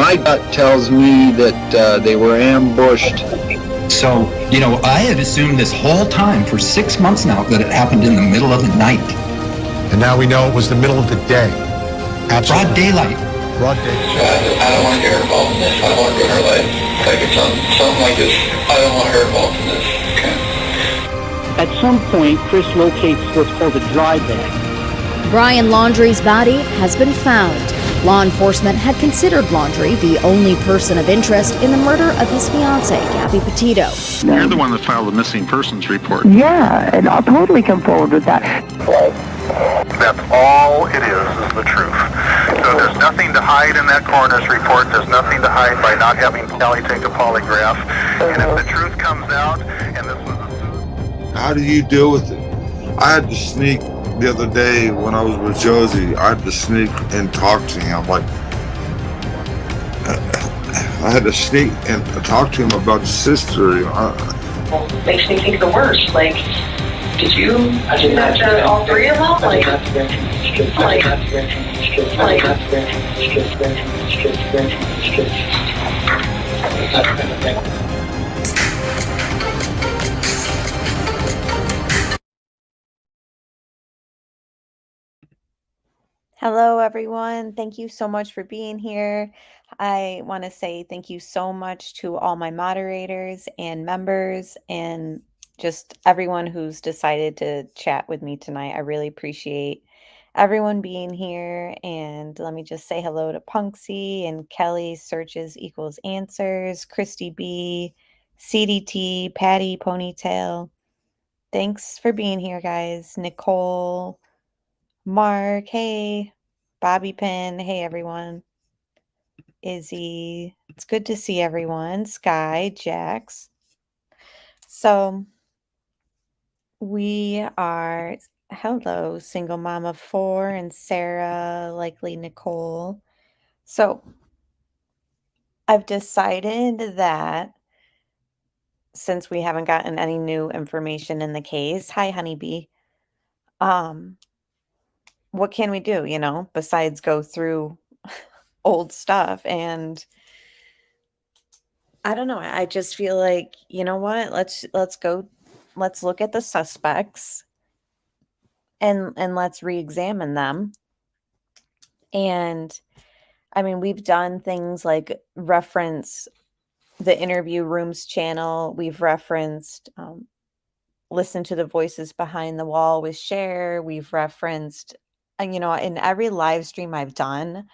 My gut tells me that they were ambushed. So, I had assumed this whole time for 6 months now that it happened in the middle of the night. And now we know it was the middle of the day. Absolutely. Broad daylight. Broad day. I don't want to get her involved in this. I don't want to ruin her life. Like it's something like this. I don't want her involved in this. Okay. At some point, Chris locates what's called a dry bag. Brian Laundrie's body has been found. Law enforcement had considered Laundrie the only person of interest in the murder of his fiancée, Gabby Petito. You're the one that filed the missing persons report. Yeah, and I'll totally come forward with that. That's all it is the truth. So there's nothing to hide in that coroner's report. There's nothing to hide by not having Kelly take a polygraph. And if the truth comes out, and this was a... How do you deal with it? I had to sneak the other day when I was with Josie. I had to sneak and talk to him. I had to sneak and talk to him about his sister. Makes me think the worst. Did you imagine all three of them? Hello, everyone. Thank you so much for being here. I want to say thank you so much to all my moderators and members and just everyone who's decided to chat with me tonight. I really appreciate everyone being here. And let me just say hello to Punksy and Kelly, Searches Equals Answers, Christy B, CDT, Patty Ponytail. Thanks for being here, guys. Nicole, Mark, hey. Bobby Pin, hey everyone. Izzy, it's good to see everyone. Sky, Jax. So we are, hello, single mom of 4 and Sarah, likely Nicole. So I've decided that since we haven't gotten any new information in the case, hi honeybee, what can we do, besides go through old stuff? And I don't know. I just feel like, you know what? Let's look at the suspects and let's re-examine them. And I mean, we've done things like reference the Interview Rooms channel. We've referenced Listen to the Voices Behind the Wall with Cher. We've referenced, in every live stream I've done,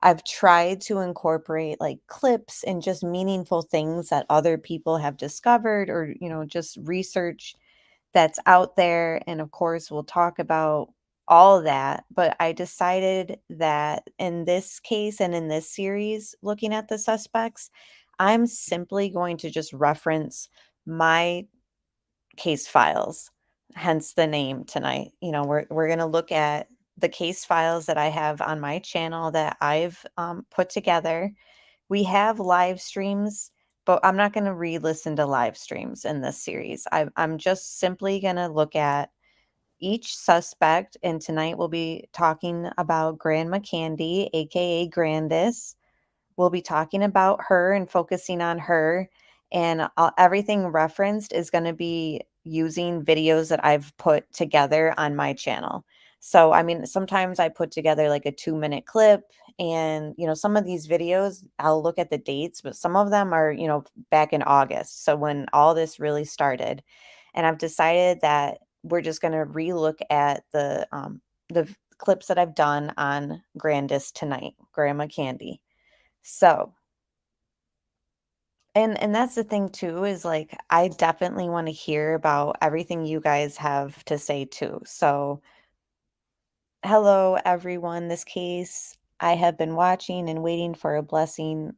I've tried to incorporate clips and just meaningful things that other people have discovered or, just research that's out there. And of course, we'll talk about all of that. But I decided that in this case and in this series, looking at the suspects, I'm simply going to just reference my case files, hence the name tonight. We're going to look at the case files that I have on my channel that I've put together. We have live streams, but I'm not going to re-listen to live streams in this series. I'm just simply going to look at each suspect, and tonight we'll be talking about Grandma Candy, aka Grandus. We'll be talking about her and focusing on her, and everything referenced is going to be using videos that I've put together on my channel. So, I mean, sometimes I put together a 2-minute clip and, some of these videos, I'll look at the dates, but some of them are, back in August. So when all this really started, and I've decided that we're just going to re-look at the clips that I've done on Grandus tonight, Grandma Candy. So, and that's the thing too, is I definitely want to hear about everything you guys have to say too. So, hello, everyone. This case, I have been watching and waiting for a blessing.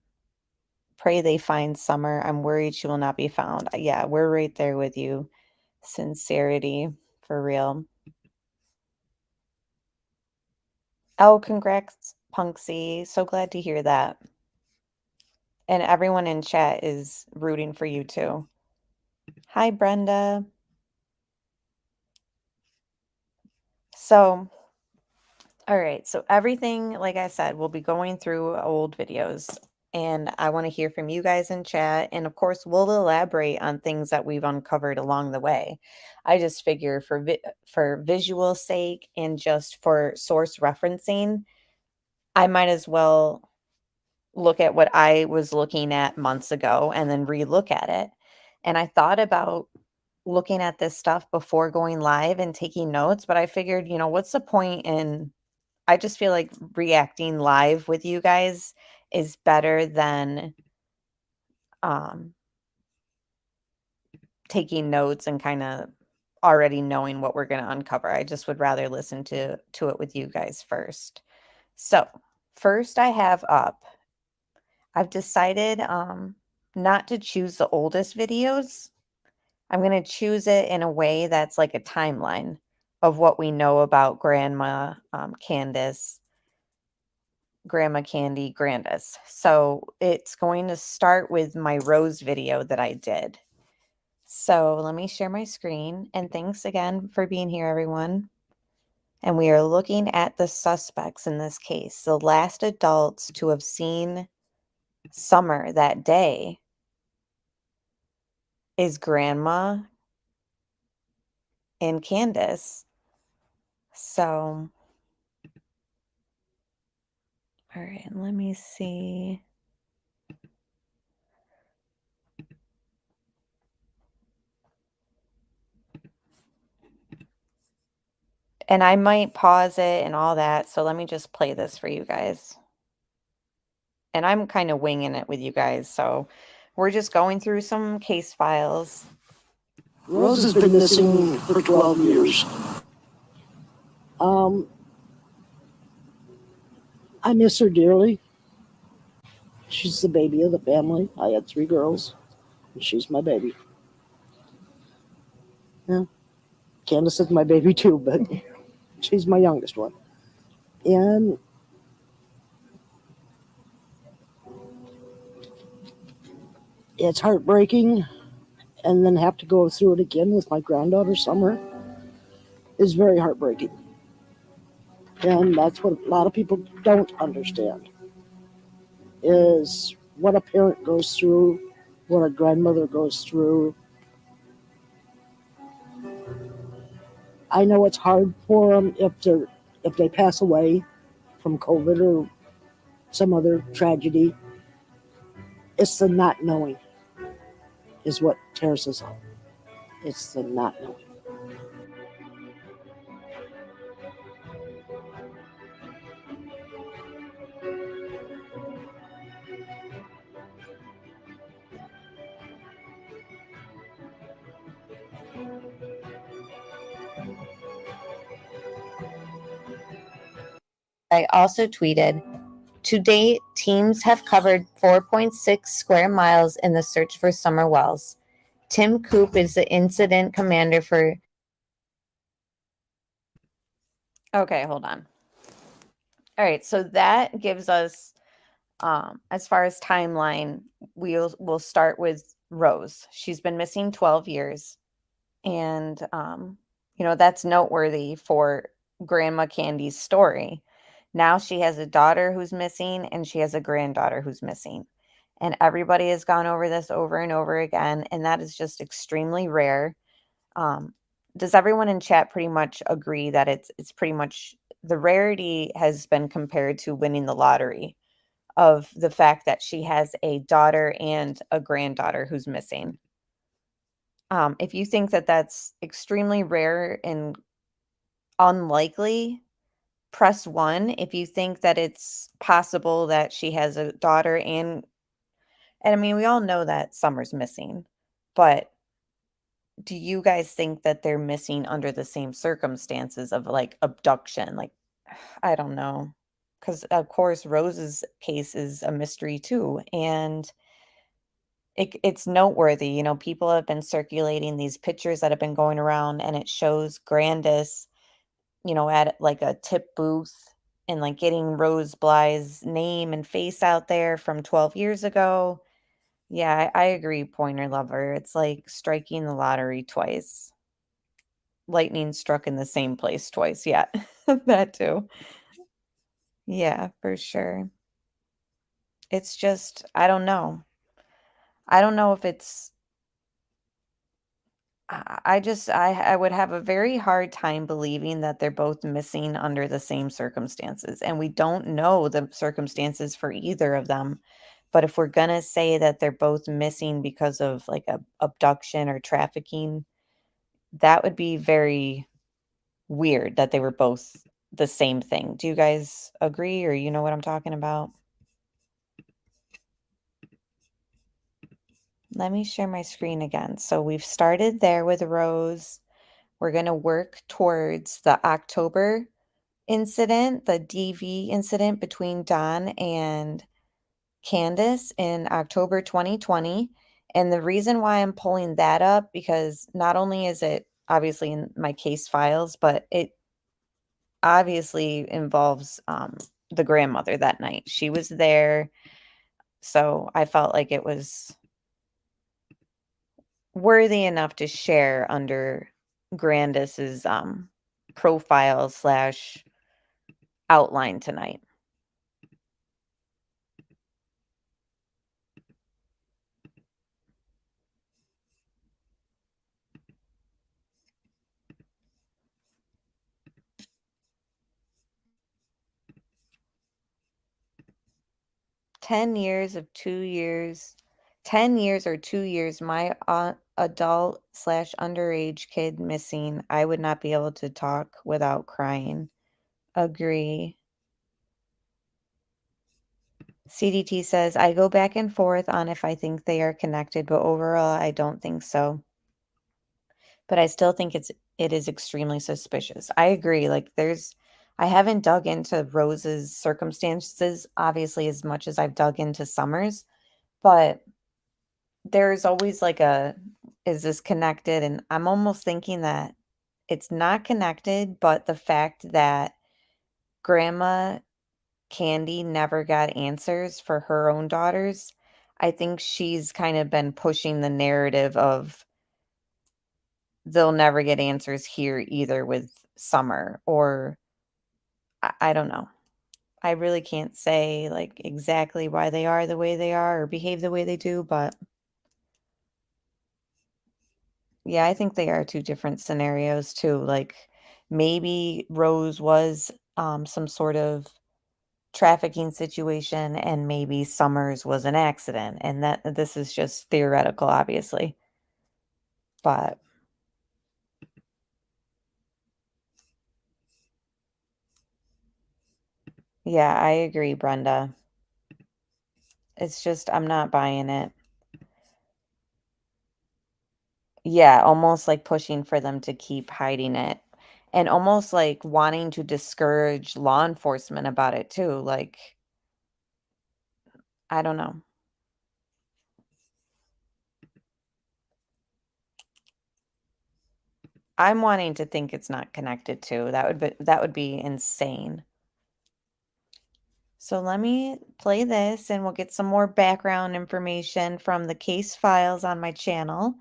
Pray they find Summer. I'm worried she will not be found. Yeah, we're right there with you. Sincerity, for real. Oh, congrats, Punksy. So glad to hear that. And everyone in chat is rooting for you too. Hi, Brenda. So, all right. So everything, like I said, we'll be going through old videos. and I want to hear from you guys in chat. And of course, we'll elaborate on things that we've uncovered along the way. I just figure for visual sake and just for source referencing, I might as well look at what I was looking at months ago and then relook at it. And I thought about looking at this stuff before going live and taking notes, but I figured, what's the point in I just feel like reacting live with you guys is better than taking notes and kind of already knowing what we're going to uncover. I just would rather listen to it with you guys first. So, first I have up, I've decided not to choose the oldest videos. I'm going to choose it in a way that's like a timeline of what we know about Grandma Candice, Grandma Candy, Grandus. So it's going to start with my Rose video that I did. So let me share my screen. And thanks again for being here, everyone. And we are looking at the suspects in this case, the last adults to have seen Summer that day is Grandma and Candice. So, all right, let me see. And I might pause it and all that. So let me just play this for you guys. And I'm kind of winging it with you guys. So we're just going through some case files. Rose has been missing for 12 years. I miss her dearly. She's the baby of the family. I had 3 girls, and she's my baby. Yeah. Candice is my baby too, but she's my youngest one. And it's heartbreaking, and then have to go through it again with my granddaughter, Summer, is very heartbreaking. And that's what a lot of people don't understand, is what a parent goes through, what a grandmother goes through. I know it's hard for them if they pass away from COVID or some other tragedy. It's the not knowing is what tears us up. It's the not knowing. I also tweeted, to date, teams have covered 4.6 square miles in the search for Summer Wells. Tim Coop is the incident commander for... Okay, hold on. All right, so that gives us, as far as timeline, we'll start with Rose. She's been missing 12 years. And, that's noteworthy for Grandma Candy's story. Now she has a daughter who's missing and she has a granddaughter who's missing. And everybody has gone over this over and over again. And that is just extremely rare. Does everyone in chat pretty much agree that it's pretty much the rarity has been compared to winning the lottery of the fact that she has a daughter and a granddaughter who's missing? If you think that that's extremely rare and unlikely, press 1. If you think that it's possible that she has a daughter and I mean, we all know that Summer's missing, but do you guys think that they're missing under the same circumstances of like abduction? Like, I don't know. Because of course, Rose's case is a mystery too. And it's noteworthy. People have been circulating these pictures that have been going around, and it shows Grandus, at like a tip booth and like getting Rose Bly's name and face out there from 12 years ago. Yeah, I agree, Pointer Lover. It's like striking the lottery twice. Lightning struck in the same place twice. Yeah, that too. Yeah, for sure. It's just, I don't know. I don't know if it's, I would have a very hard time believing that they're both missing under the same circumstances. And we don't know the circumstances for either of them. But if we're going to say that they're both missing because of like a abduction or trafficking, that would be very weird that they were both the same thing. Do you guys agree, or you know what I'm talking about? Let me share my screen again. So we've started there with Rose. We're going to work towards the October incident, the DV incident between Don and Candice in October 2020. And the reason why I'm pulling that up, because not only is it obviously in my case files, but it obviously involves the grandmother that night. She was there. So I felt like it was worthy enough to share under Grandus's profile / outline tonight. $10 years of 2 years, 10 years or 2 years, my adult / underage kid missing. I would not be able to talk without crying. Agree. CDT says, I go back and forth on if I think they are connected, but overall, I don't think so. But I still think it is extremely suspicious. I agree. Like I haven't dug into Rose's circumstances, obviously, as much as I've dug into Summer's, but there's always like is this connected? And I'm almost thinking that it's not connected, but the fact that Grandma Candy never got answers for her own daughters, I think she's kind of been pushing the narrative of they'll never get answers here either with Summer, or I don't know. I really can't say like exactly why they are the way they are or behave the way they do, but yeah, I think they are two different scenarios too. Like maybe Rose was some sort of trafficking situation and maybe Summers was an accident, and that this is just theoretical, obviously. But yeah, I agree, Brenda. It's just I'm not buying it. Yeah, almost like pushing for them to keep hiding it and almost like wanting to discourage law enforcement about it too. Like, I don't know. I'm wanting to think it's not connected to. That would be insane. So let me play this and we'll get some more background information from the case files on my channel.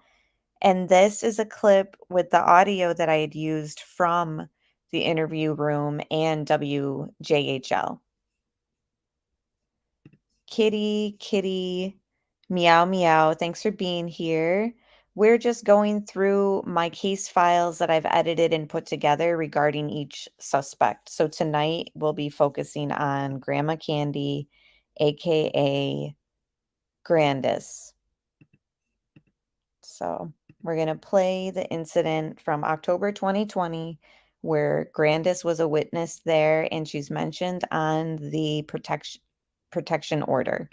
And this is a clip with the audio that I had used from the interview room and WJHL. Kitty, meow, meow. Thanks for being here. We're just going through my case files that I've edited and put together regarding each suspect. So tonight we'll be focusing on Grandma Candy, aka Grandus. So we're going to play the incident from October 2020 where Grandus was a witness there and she's mentioned on the protection order.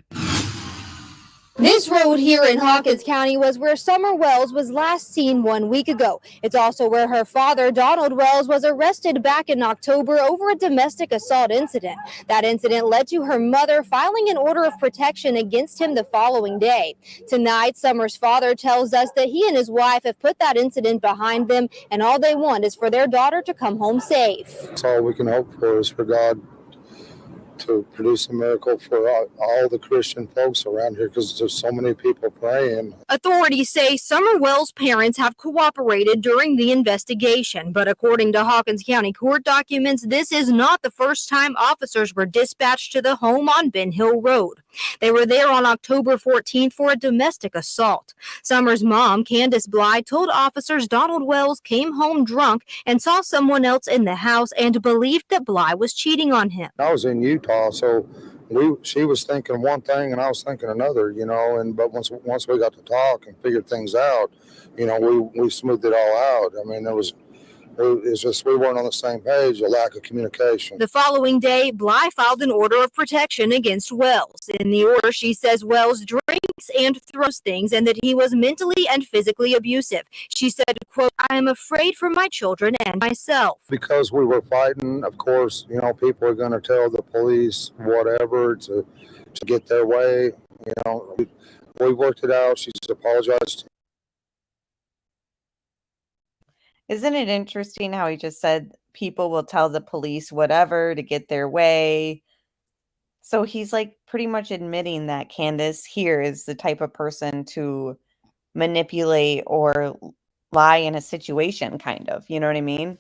This road here in Hawkins County was where Summer Wells was last seen 1 week ago. It's also where her father, Donald Wells, was arrested back in October over a domestic assault incident. That incident led to her mother filing an order of protection against him the following day. Tonight, Summer's father tells us that he and his wife have put that incident behind them, and all they want is for their daughter to come home safe. That's all we can hope for is for God to produce a miracle for all the Christian folks around here, because there's so many people praying. Authorities say Summer Wells' parents have cooperated during the investigation, but according to Hawkins County court documents, this is not the first time officers were dispatched to the home on Ben Hill Road. They were there on October 14th for a domestic assault. Summer's mom, Candice Bly, told officers Donald Wells came home drunk and saw someone else in the house and believed that Bly was cheating on him. I was in Utah, so she was thinking one thing and I was thinking another, but once we got to talk and figured things out, we smoothed it all out. I mean, it's just we weren't on the same page, a lack of communication. The following day, Bly filed an order of protection against Wells. In the order, she says Wells drinks and throws things and that he was mentally and physically abusive. She said, quote, "I am afraid for my children and myself." Because we were fighting, of course, people are going to tell the police whatever to get their way. We worked it out. She's apologized. Isn't it interesting how he just said people will tell the police whatever to get their way? So he's like pretty much admitting that Candice here is the type of person to manipulate or lie in a situation, kind of, you know what I mean?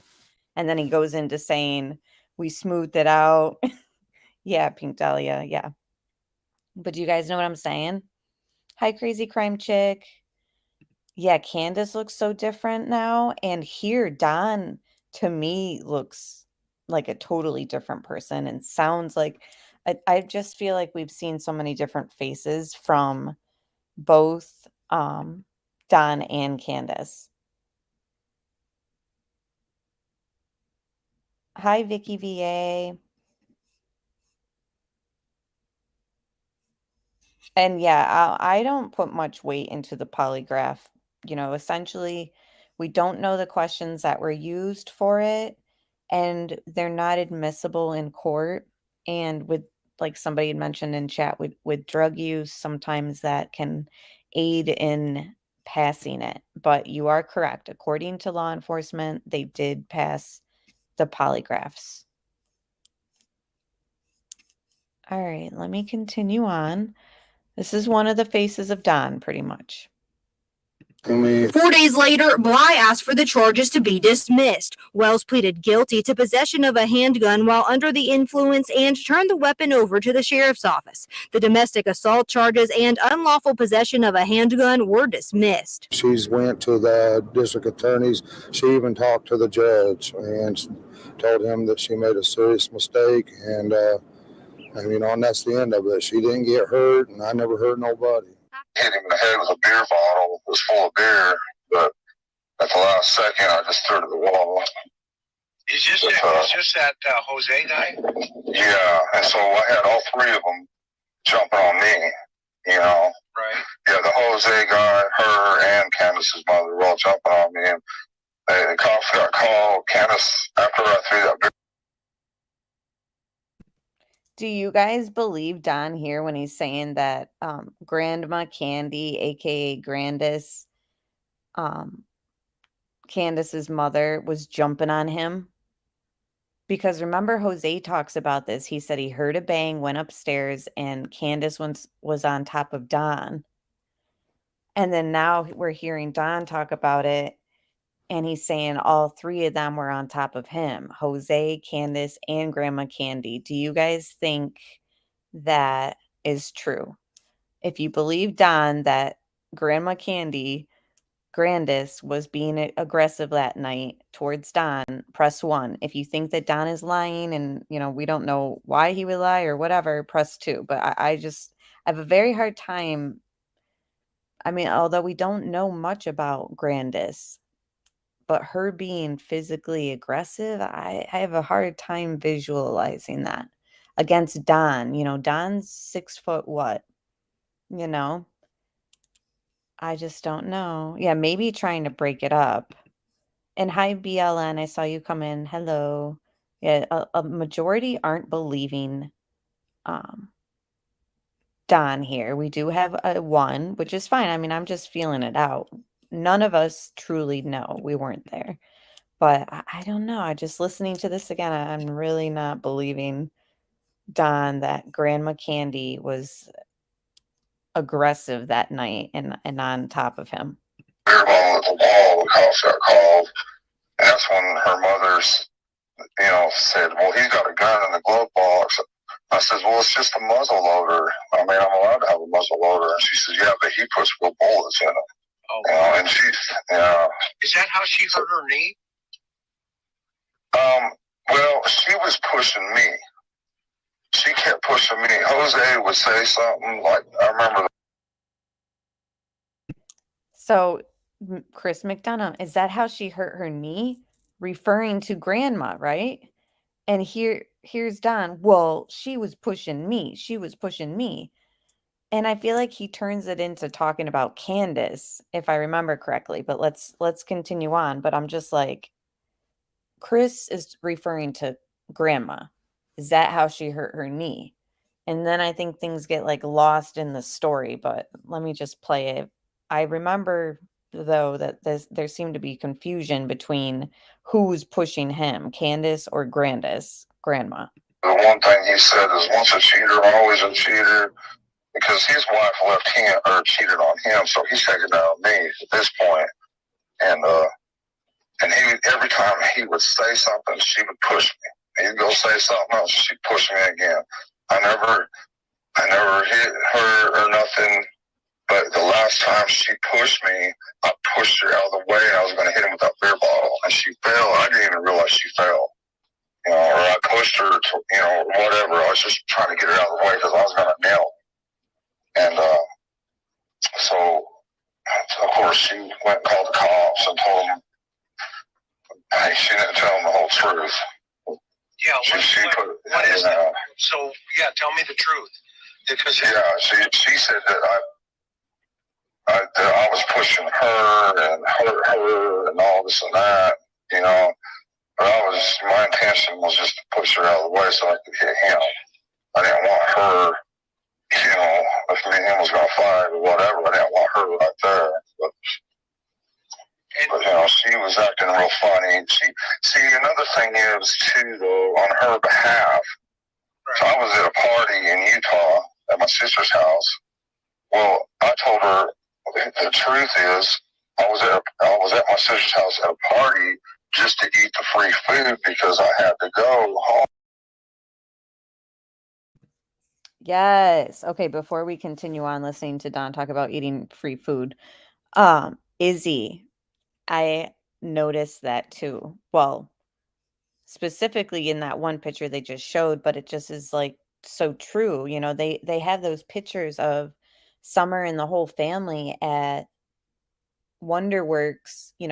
And then he goes into saying, we smoothed it out. Yeah, Pink Dahlia, yeah. But do you guys know what I'm saying? Hi, Crazy Crime Chick. Yeah, Candice looks so different now. And here, Don, to me, looks like a totally different person and sounds like, I just feel like we've seen so many different faces from both Don and Candice. Hi, Vicky VA. And yeah, I don't put much weight into the polygraph. Essentially, we don't know the questions that were used for it, and they're not admissible in court. And with, like somebody had mentioned in chat, with drug use, sometimes that can aid in passing it. But you are correct. According to law enforcement, they did pass the polygraphs. All right, let me continue on. This is one of the faces of Don, pretty much. 4 days later, Bly asked for the charges to be dismissed. Wells pleaded guilty to possession of a handgun while under the influence and turned the weapon over to the sheriff's office. The domestic assault charges and unlawful possession of a handgun were dismissed. She's went to the district attorneys. She even talked to the judge and told him that she made a serious mistake. And that's the end of it. She didn't get hurt, and I never hurt nobody. Hit him in the head with a beer bottle. It was full of beer, but at the last second, I just threw it to the wall. Is this that Jose guy? Yeah, and so I had all three of them jumping on me, Right. Yeah, the Jose guy, her, and Candice's mother were all jumping on me. And the cops got called. Candice, after I threw that beer. Do you guys believe Don here when he's saying that Grandma Candy, aka Grandus, Candice's mother, was jumping on him? Because remember, Jose talks about this. He said he heard a bang, went upstairs, and Candice was on top of Don. And then now we're hearing Don talk about it, and he's saying all three of them were on top of him. Jose, Candice, and Grandma Candy. Do you guys think that is true? If you believe Don that Grandma Candy, Grandus, was being aggressive that night towards Don, press 1. If you think that Don is lying and, we don't know why he would lie or whatever, press 2. But I have a very hard time. I mean, although we don't know much about Grandus, but her being physically aggressive, I have a hard time visualizing that against Don. Don's 6 foot what? I just don't know. Yeah, maybe trying to break it up. And hi, BLN, I saw you come in. Hello. Yeah, a majority aren't believing Don here. We do have a 1, which is fine. I mean, I'm just feeling it out. None of us truly know. We weren't there. But I don't know. I just listening to this again, I'm really not believing Don that Grandma Candy was aggressive that night and on top of him. Beer bottle at the wall. The cops got called. And that's when her mother's, said, well, he's got a gun in the glove box. I said, well, it's just a muzzle loader. I mean, I'm allowed to have a muzzle loader. And she says, yeah, but he puts real bullets in it. Oh, and she's, Is that how she hurt her knee? Well, she was pushing me. She kept pushing me. Jose would say something like, I remember. So, Chris McDonough, is that how she hurt her knee? Referring to grandma, right? And here's Don. Well, she was pushing me. She was pushing me. And I feel like he turns it into talking about Candice, if I remember correctly. But let's continue on. But I'm just like, Chris is referring to grandma. Is that how she hurt her knee? And then I think things get like lost in the story. But let me just play it. I remember though that there seemed to be confusion between who's pushing him, Candice or grandma. The one thing he said is, once a cheater, always a cheater. Because his wife left him or cheated on him, so he's taking it out on me at this point. And he, every time he would say something, she would push me. He'd go say something else, she'd push me again. I never hit her or nothing, but the last time she pushed me, I pushed her out of the way, and I was going to hit him with that beer bottle, and she fell. I didn't even realize she fell. Or I pushed her to, whatever. I was just trying to get her out of the way because I was going to nail her. And so, of course, she went and called the cops and told them, hey, she didn't tell them the whole truth. Yeah, what is that? So, yeah, tell me the truth. Because she said that I was pushing her and hurt her and all this and that, But my intention was just to push her out of the way so I could hit him. I didn't want her, if me and him was going to fight or whatever, I didn't want her right there. But she was acting real funny. Another thing is, too, though, on her behalf, so I was at a party in Utah at my sister's house. Well, I told her the truth is I was at my sister's house at a party just to eat the free food because I had to go home. Yes. Okay, before we continue on listening to Don talk about eating free food, Izzy, I noticed that too. Well, specifically in that one picture they just showed, but it just is like so true. They have those pictures of Summer and the whole family at Wonderworks, at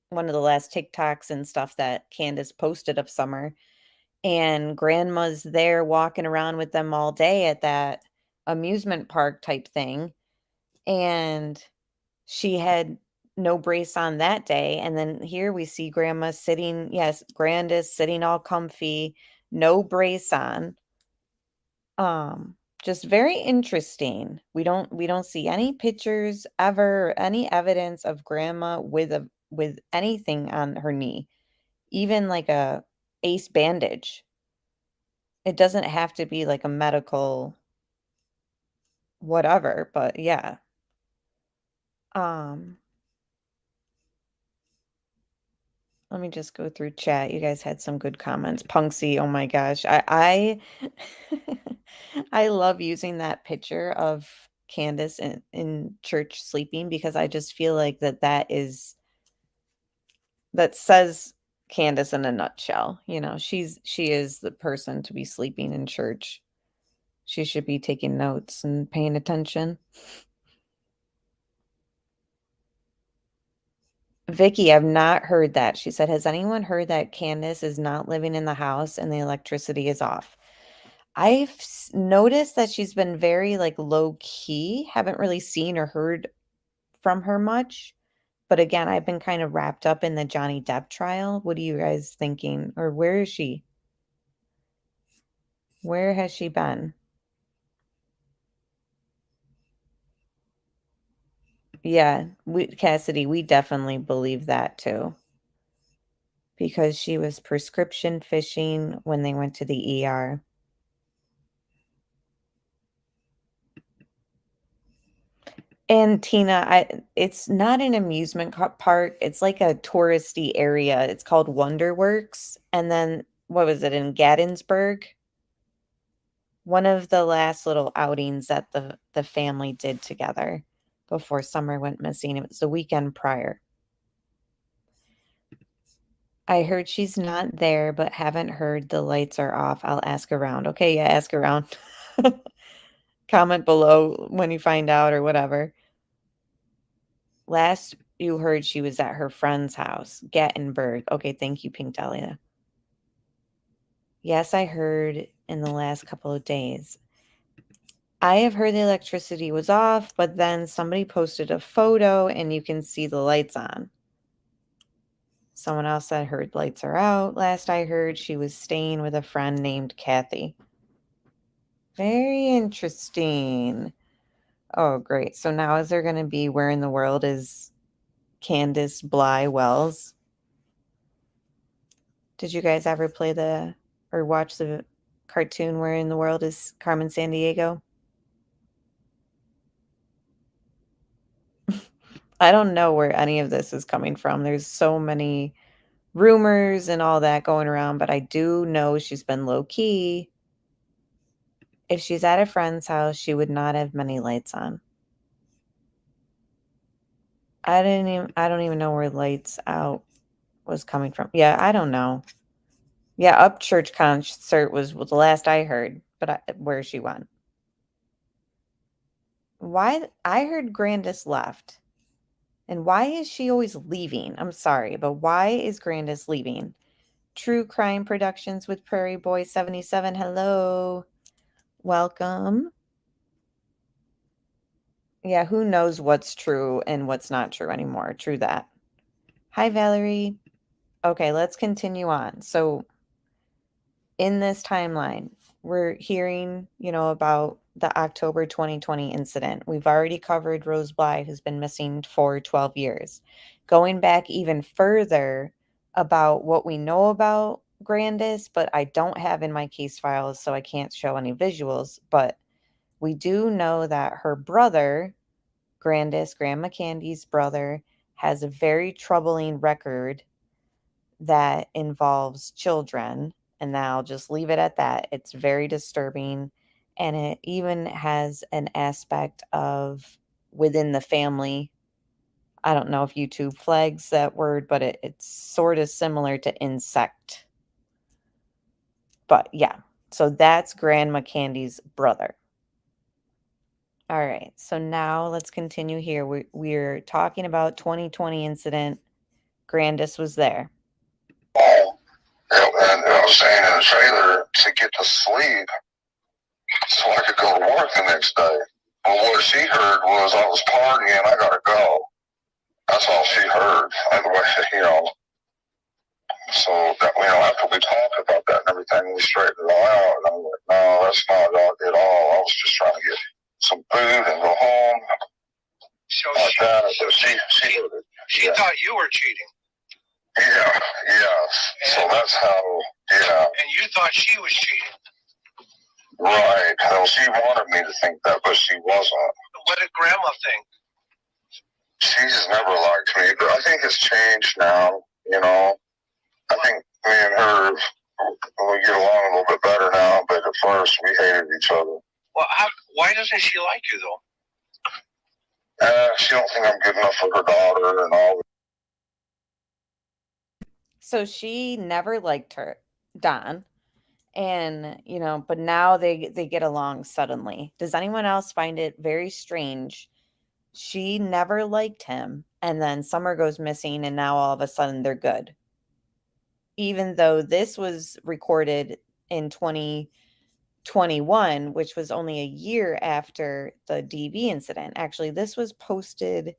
one of the last TikToks and stuff that Candice posted of Summer. And grandma's there walking around with them all day at that amusement park type thing. And she had no brace on that day. And then here we see grandma sitting, Grandus sitting all comfy, no brace on. Just very interesting. We don't see any pictures ever, or any evidence of grandma with anything on her knee, even like a ace bandage. It doesn't have to be like a medical whatever, but yeah. Let me just go through chat. You guys had some good comments. Punksy, oh my gosh. I I love using that picture of Candice in church sleeping because I just feel like that says Candice in a nutshell. She is the person to be sleeping in church. She should be taking notes and paying attention. Vicky, I've not heard that. She said, has anyone heard that Candice is not living in the house and the electricity is off? I've noticed that she's been very low key. Haven't really seen or heard from her much. But again, I've been kind of wrapped up in the Johnny Depp trial. What are you guys thinking? Or where is she? Where has she been? Yeah, Cassidy, we definitely believe that too. Because she was prescription fishing when they went to the ER. And Tina, it's not an amusement park. It's like a touristy area. It's called Wonderworks. And then, what was it, in Gattinsburg? one of the last little outings that the family did together before Summer went missing. It was the weekend prior. I heard she's not there, but haven't heard the lights are off. I'll ask around. Okay, yeah, ask around. Comment below when you find out or whatever. Last you heard she was at her friend's house, Gattenberg. Okay, thank you, Pink Dahlia. Yes, I heard in the last couple of days. I have heard the electricity was off, but then somebody posted a photo and you can see the lights on. Someone else said her lights are out. Last I heard, she was staying with a friend named Kathy. Very interesting. Oh, great. So now is there going to be Where in the World is Candice Bly Wells? Did you guys ever play or watch the cartoon Where in the World is Carmen Sandiego? I don't know where any of this is coming from. There's so many rumors and all that going around, but I do know she's been low key. If she's at a friend's house, she would not have many lights on. I don't even know where lights out was coming from. Yeah, I don't know. Yeah, Upchurch concert was the last I heard, but where she went. Why? I heard Grandus left. And why is she always leaving? I'm sorry, but why is Grandus leaving? True Crime Productions with Prairie Boy 77. Hello. Welcome. Yeah, who knows what's true and what's not true anymore. True that. Hi, Valerie. Okay, let's continue on. So in this timeline, we're hearing, about the October 2020 incident. We've already covered Rose Bly, who's been missing for 12 years. Going back even further about what we know about Grandis, but I don't have in my case files, so I can't show any visuals. But we do know that her brother, Grandis, Grandma Candy's brother, has a very troubling record that involves children. And I'll just leave it at that. It's very disturbing. And it even has an aspect of within the family. I don't know if YouTube flags that word, but it's sort of similar to insect. But yeah, so that's Grandma Candy's brother. All right, so now let's continue here. We're talking about 2020 incident. Grandus was there. And I was staying in a trailer to get to sleep so I could go to work the next day. Well, what she heard was I was partying, I gotta go. That's all she heard. So that, after we talked about that and everything, we straightened it all out. And I'm like, no, that's not at all. I was just trying to get some food and go home. So she thought you were cheating. Yeah. So that's how, And you thought she was cheating. Right. Well, she wanted me to think that, but she wasn't. What did Grandma think? She's never liked me, but I think it's changed now, I think me and her, we get along a little bit better now, but at first we hated each other. Well, why doesn't she like you, though? She don't think I'm good enough for her daughter and all. So she never liked her, Don. And, but now they get along suddenly. Does anyone else find it very strange? She never liked him, and then Summer goes missing, and now all of a sudden they're good. Even though this was recorded in 2021, which was only a year after the DV incident. Actually, this was posted,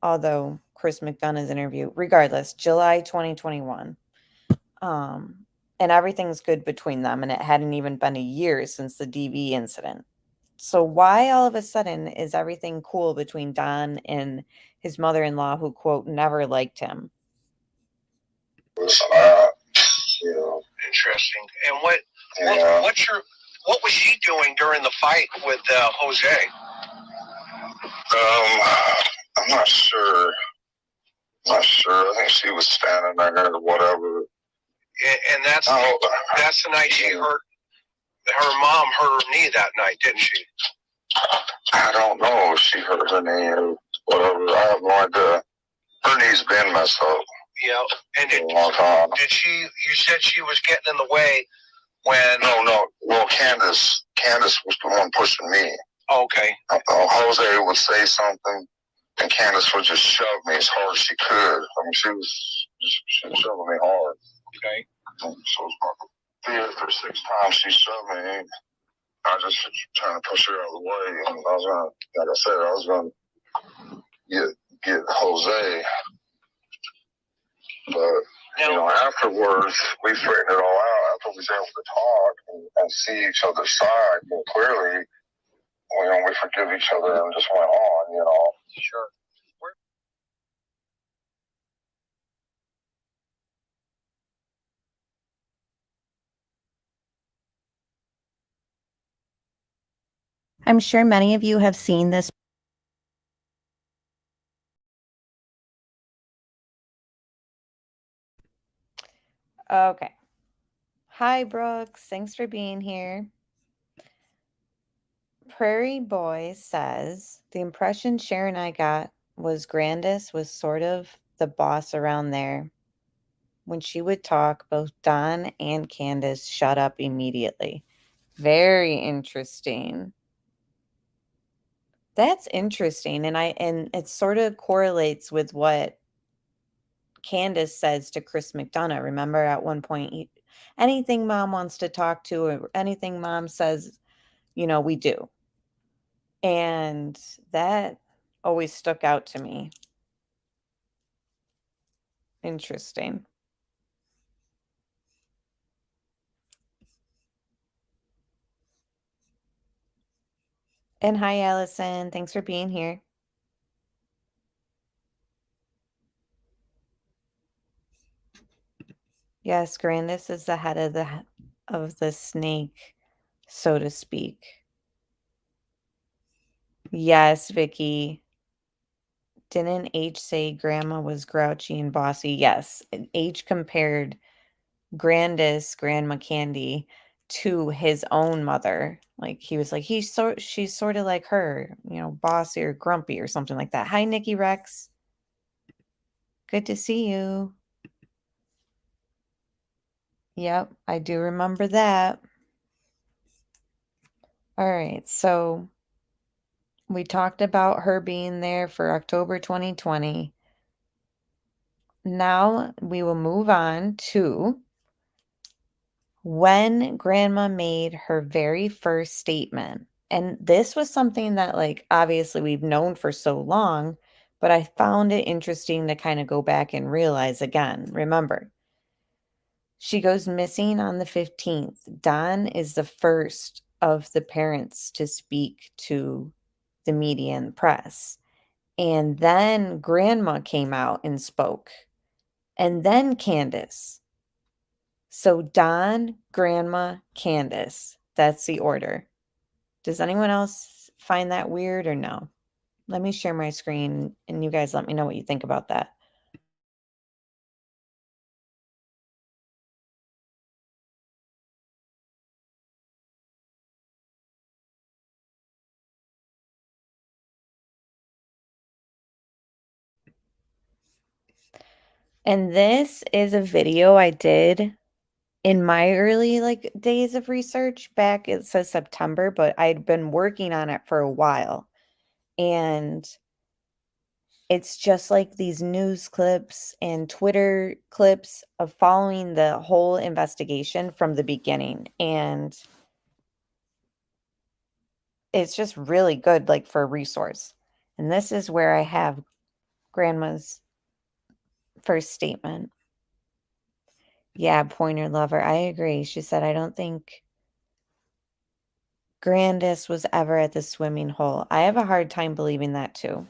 although Chris McDonough's interview, regardless, July 2021. And everything's good between them, and it hadn't even been a year since the DV incident. So why all of a sudden is everything cool between Don and his mother-in-law, who, quote, never liked him? Interesting. And what was she doing during the fight with Jose? I'm not sure. I think she was standing there or whatever. And that's the night she heard. her mom hurt her knee that night, didn't she? I don't know if she hurt her knee or whatever. I have no idea. Her knee's been messed up. Yeah. And for a long time. did she, you said she was getting in the way when... No. Well, Candice was the one pushing me. Okay. Jose would say something, and Candice would just shove me as hard as she could. I mean, she was shoving me hard. Okay. So it was about 5th or 6th time she shoved me. I just was trying to push her out of the way, and I was gonna, like I said, I was gonna get Jose. But afterwards, we straightened it all out. After we was able to talk and see each other's side more clearly, we forgive each other and just went on, Sure. I'm sure many of you have seen this. Okay. Hi, Brooks. Thanks for being here. Prairie Boy says, the impression Sharon and I got was Grandus was sort of the boss around there. When she would talk, both Don and Candice shut up immediately. Very interesting. That's interesting. And it sort of correlates with what Candice says to Chris McDonough. Remember at one point, anything mom wants to talk to or anything mom says, we do. And that always stuck out to me. Interesting. And hi, Allison. Thanks for being here. Yes, Grandis is the head of the snake, so to speak. Yes, Vicky. Didn't H say grandma was grouchy and bossy? Yes. H compared Grandis, Grandma Candy, to his own mother. Like he was like, she's sort of like her, bossy or grumpy or something like that. Hi, Nikki Rex. Good to see you. Yep, I do remember that. All right, so we talked about her being there for October 2020. Now we will move on to when Grandma made her very first statement. And this was something that, obviously we've known for so long, but I found it interesting to kind of go back and realize again. Remember, she goes missing on the 15th. Don is the first of the parents to speak to the media and press. And then Grandma came out and spoke. And then Candice. So Don, Grandma, Candice. That's the order. Does anyone else find that weird or no? Let me share my screen and you guys let me know what you think about that. And this is a video I did in my early days of research back. It says September, but I'd been working on it for a while. And it's just like these news clips and Twitter clips of following the whole investigation from the beginning. And it's just really good, for a resource. And this is where I have Grandma's first statement. Yeah, Pointer Lover, I agree. She said, I don't think Grandis was ever at the swimming hole. I have a hard time believing that too.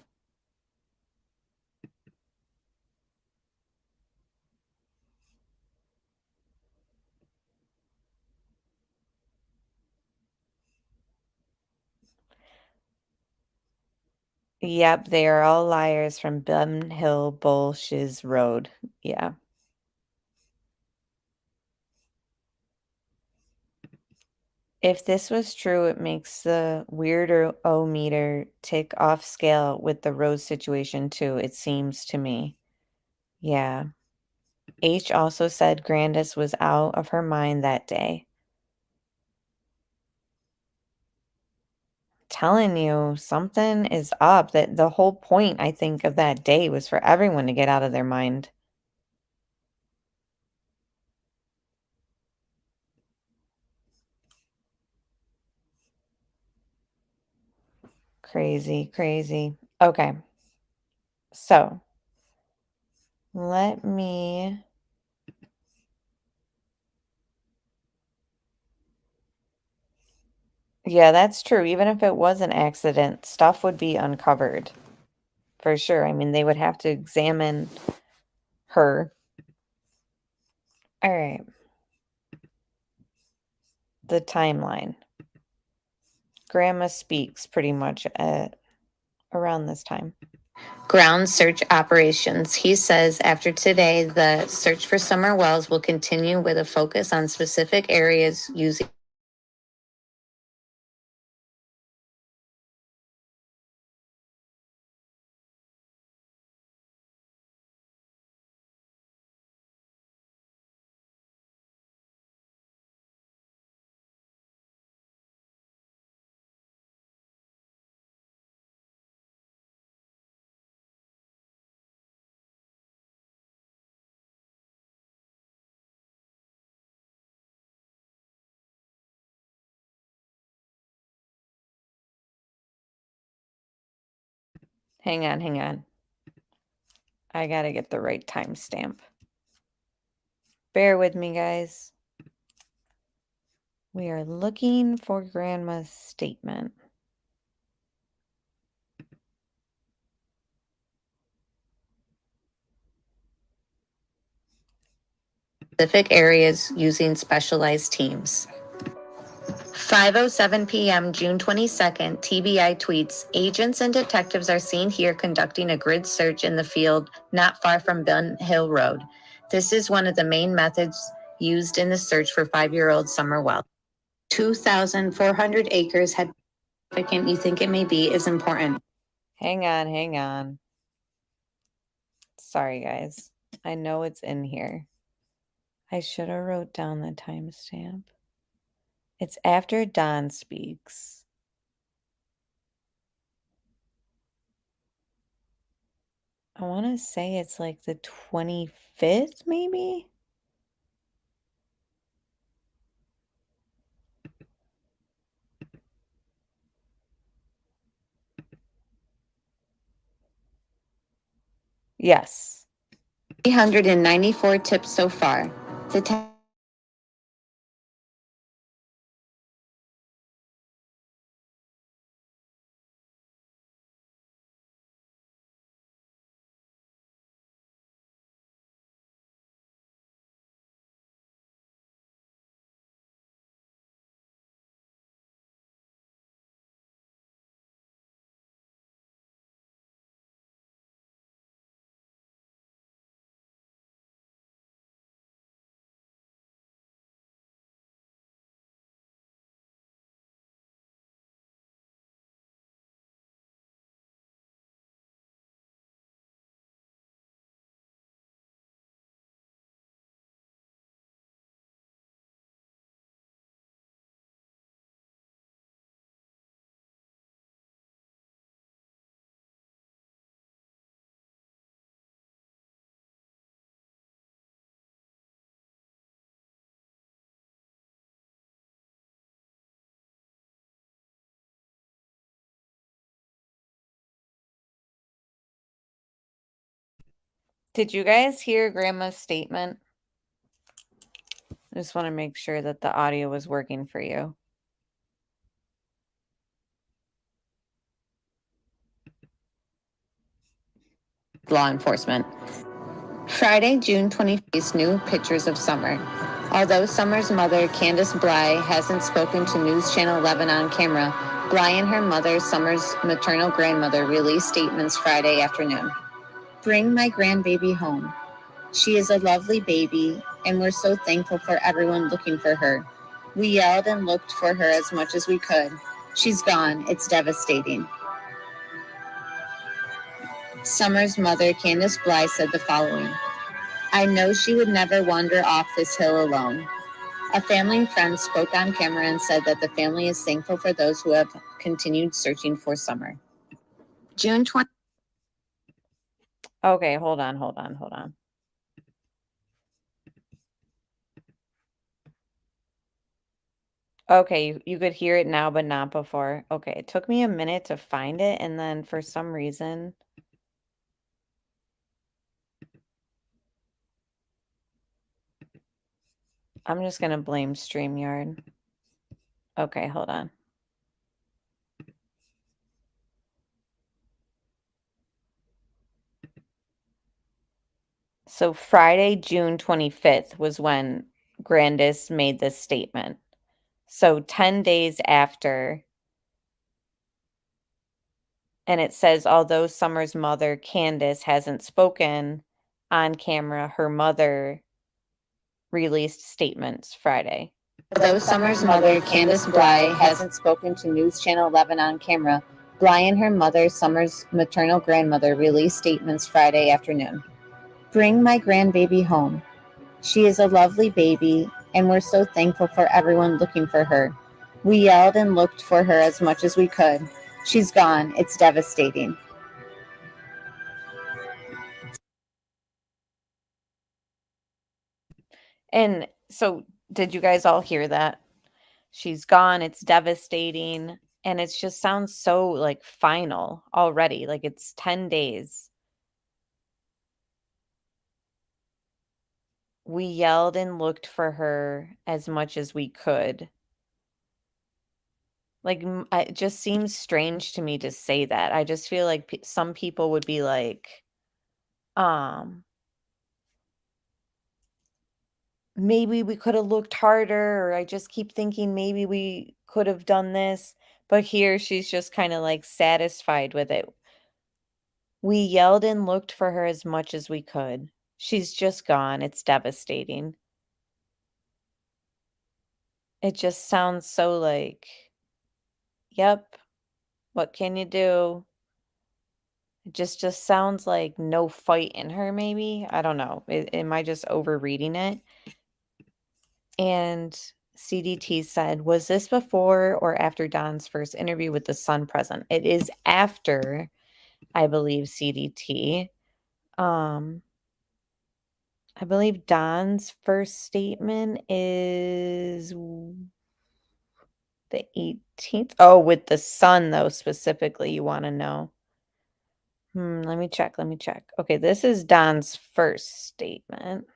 Yep, they are all liars from Bum Hill Bullshiz Road. Yeah. If this was true, it makes the weirdo-o-meter tick off scale with the Rose situation too, it seems to me. Yeah. H also said Grandus was out of her mind that day. Telling you, something is up. That the whole point, I think, of that day was for everyone to get out of their mind. Crazy, crazy. Okay. So, let me... Yeah, that's true. Even if it was an accident, stuff would be uncovered. For sure. I mean, they would have to examine her. All right. The timeline. Grandma speaks pretty much at around this time. Ground search operations. He says after today, the search for Summer Wells will continue with a focus on specific areas using Hang on. I gotta get the right timestamp. Bear with me, guys. We are looking for Grandma's statement. specific areas using specialized teams. 5:07 p.m. June 22nd, TBI tweets, agents and detectives are seen here conducting a grid search in the field not far from Bun Hill Road. This is one of the main methods used in the search for 5-year-old Summer Wells. 2,400 acres had significant you think it may be is important. Hang on. Sorry, guys. I know it's in here. I should have wrote down the timestamp. It's after Don speaks. I want to say it's like the 25th, maybe? Yes. 394 tips so far. The Did you guys hear Grandma's statement? I just want to make sure that the audio was working for you. law enforcement. Friday, June 25th, new pictures of Summer. Although Summer's mother, Candice Bly, hasn't spoken to News Channel 11 on camera, Bly and her mother, Summer's maternal grandmother, released statements Friday afternoon. Bring my grandbaby home. She is a lovely baby, and we're so thankful for everyone looking for her. We yelled and looked for her as much as we could. She's gone. It's devastating. Summer's mother, Candice Bly, said the following. I know she would never wander off this hill alone. A family and friend spoke on camera and said that the family is thankful for those who have continued searching for Summer. June 20. Okay, hold on. Okay, you could hear it now, but not before. Okay, it took me a minute to find it, and then for some reason... I'm just going to blame StreamYard. Okay, hold on. So Friday, June 25th was when Grandus made this statement. So 10 days after, and it says, although Summer's mother, Candice, hasn't spoken on camera, her mother released statements Friday. Although Summer's mother, Candice Bly, hasn't spoken to News Channel 11 on camera, Bly and her mother, Summer's maternal grandmother, released statements Friday afternoon. Bring my grandbaby home. She is a lovely baby, and we're so thankful for everyone looking for her. We yelled and looked for her as much as we could. She's gone. It's devastating. And so, did you guys all hear that? She's gone. It's devastating. And it just sounds so like final already. Like it's 10 days. We yelled and looked for her as much as we could. Like, it just seems strange to me to say that. I just feel like some people would be like, maybe we could have looked harder, or I just keep thinking maybe we could have done this. But here she's just kind of like satisfied with it. We yelled and looked for her as much as we could. She's just gone. It's devastating. It just sounds so like, yep, what can you do? It just sounds like no fight in her, maybe. I don't know. Am I just overreading it? And CDT said, was this before or after Don's first interview with the Sun present? It is after, I believe, CDT. I believe Don's first statement is the 18th. Oh, with the Sun, though, specifically, you want to know. Let me check. Okay, this is Don's first statement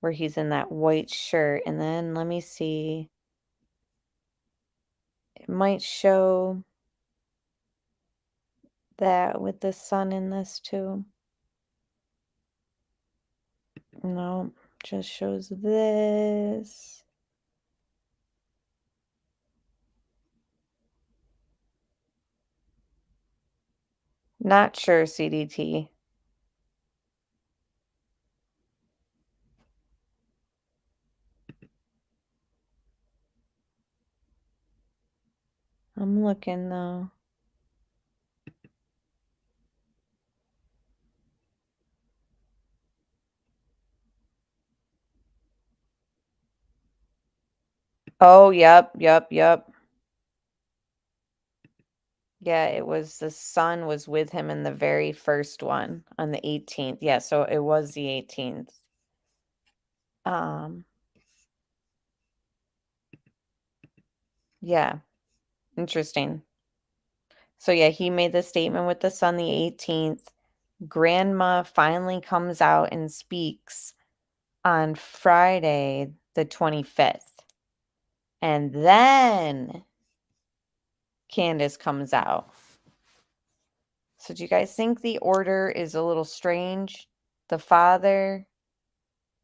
where he's in that white shirt. And then let me see. It might show that with the Sun in this too. No, just shows this. Not sure, CDT. I'm looking though. Oh, yep. Yeah, it was the Sun was with him in the very first one on the 18th. Yeah, so it was the 18th. Yeah. Interesting. So yeah, he made the statement with the Sun the 18th. Grandma finally comes out and speaks on Friday the 25th. And then Candice comes out. So do you guys think the order is a little strange? The father,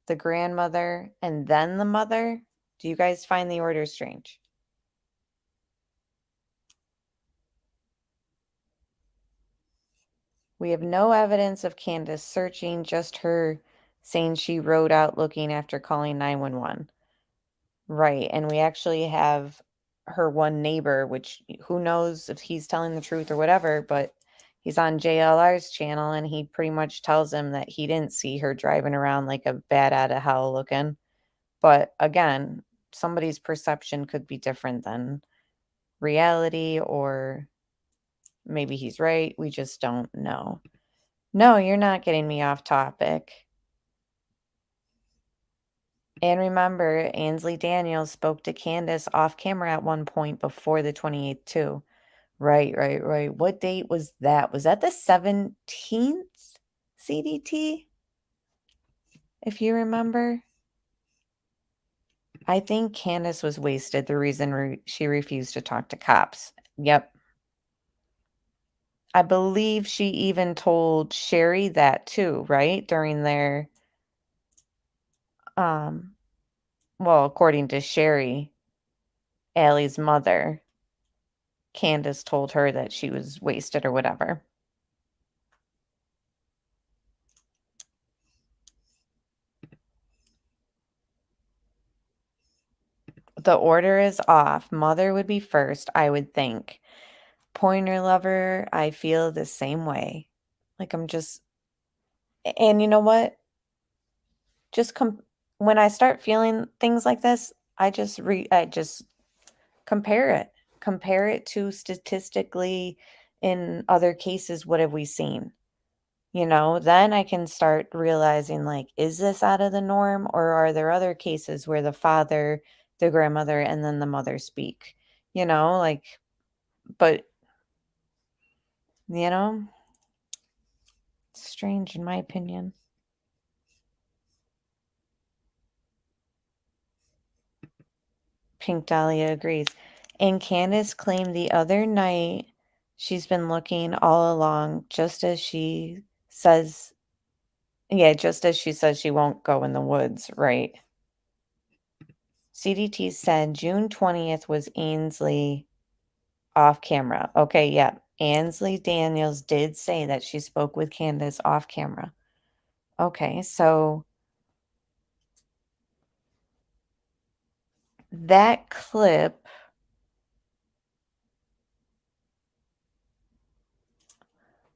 the grandmother, and then the mother? Do you guys find the order strange? We have no evidence of Candice searching, just her saying she rode out looking after calling 911. Right. And we actually have her one neighbor, which who knows if he's telling the truth or whatever, but he's on JLR's channel and he pretty much tells him that he didn't see her driving around like a bat out of hell looking. But again, somebody's perception could be different than reality, or maybe he's right. We just don't know. No, you're not getting me off topic. And remember, Ainsley Daniels spoke to Candice off camera at one point before the 28th, too. Right. What date was that? Was that the 17th CDT? If you remember? I think Candice was wasted, the reason she refused to talk to cops. Yep. I believe she even told Sherry that too, right? During their, well, according to Sherry, Allie's mother, Candice told her that she was wasted or whatever. The order is off. Mother would be first, I would think. Pointer lover, I feel the same way. Like I'm just, and you know what? Just when I start feeling things like this, I just compare it. Compare it to statistically in other cases, what have we seen? You know, then I can start realizing, like, is this out of the norm, or are there other cases where the father, the grandmother, and then the mother speak? You know, like, but, you know, it's strange in my opinion. Pink Dahlia agrees. And Candice claimed the other night she's been looking all along, just as she says, just as she says she won't go in the woods, right? CDT said June 20th was Ainsley off camera. Okay, yeah. Ainsley Daniels did say that she spoke with Candice off camera. Okay, so that clip,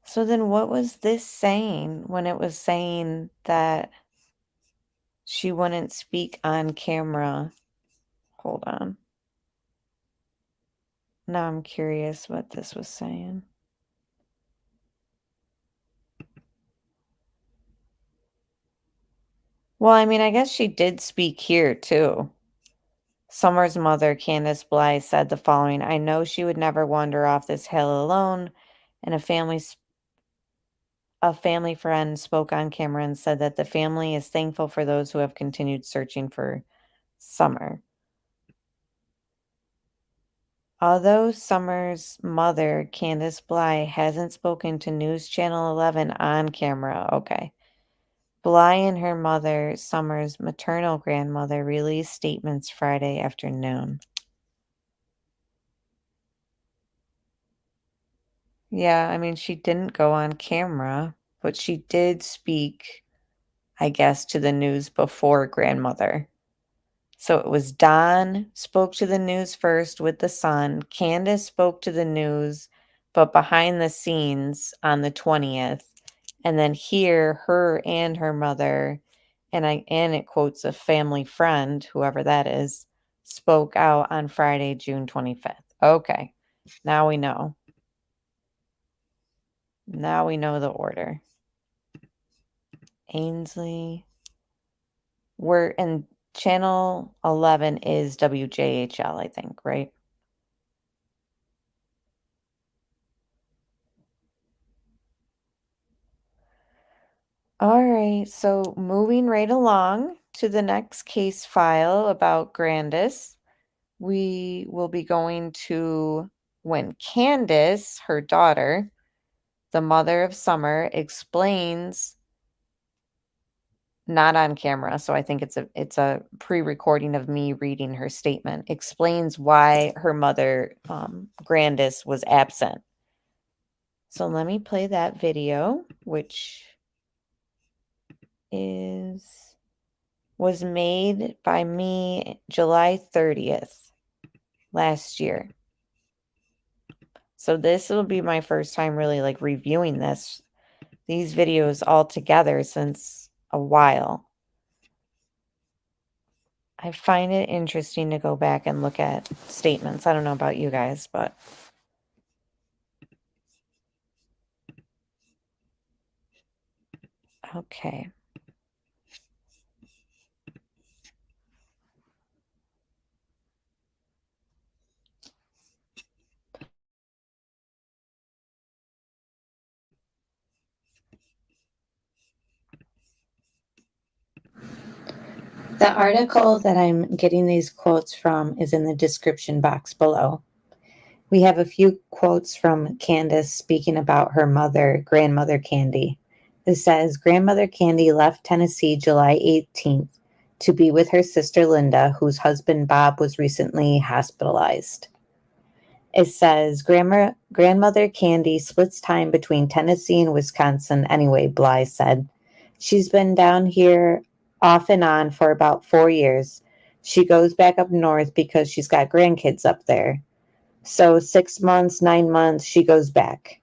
so then what was this saying when it was saying that she wouldn't speak on camera? Hold on. Now I'm curious what this was saying. Well, I mean, I guess she did speak here too. Summer's mother, Candice Bly, said the following: I know she would never wander off this hill alone, and a family friend spoke on camera and said that the family is thankful for those who have continued searching for Summer. Although Summer's mother, Candice Bly, hasn't spoken to News Channel 11 on camera, okay, Bly and her mother, Summer's maternal grandmother, released statements Friday afternoon. Yeah, I mean, she didn't go on camera, but she did speak, I guess, to the news before grandmother. So it was Don spoke to the news first with the son. Candice spoke to the news, but behind the scenes on the 20th. And then here, her and her mother, and it quotes a family friend, whoever that is, spoke out on Friday, June 25th. Okay, now we know. Now we know the order. Ainsley. We're in channel 11 is WJHL, I think, right? All right, so moving right along to the next case file about Grandus, we will be going to when Candice, her daughter, the mother of Summer, explains, not on camera, so I think it's a pre-recording of me reading her statement, explains why her mother, Grandus, was absent. So let me play that video, which is was made by me July 30th last year. So this will be my first time really like reviewing these videos all together since a while. I find it interesting to go back and look at statements. I don't know about you guys, but okay. The article that I'm getting these quotes from is in the description box below. We have a few quotes from Candice speaking about her mother, grandmother Candy. It says, Grandmother Candy left Tennessee July 18th to be with her sister Linda, whose husband Bob was recently hospitalized. It says, Grandmother Candy splits time between Tennessee and Wisconsin anyway, Bly said. She's been down here off and on for about 4 years. She goes back up north because she's got grandkids up there. So 6 months, 9 months, she goes back.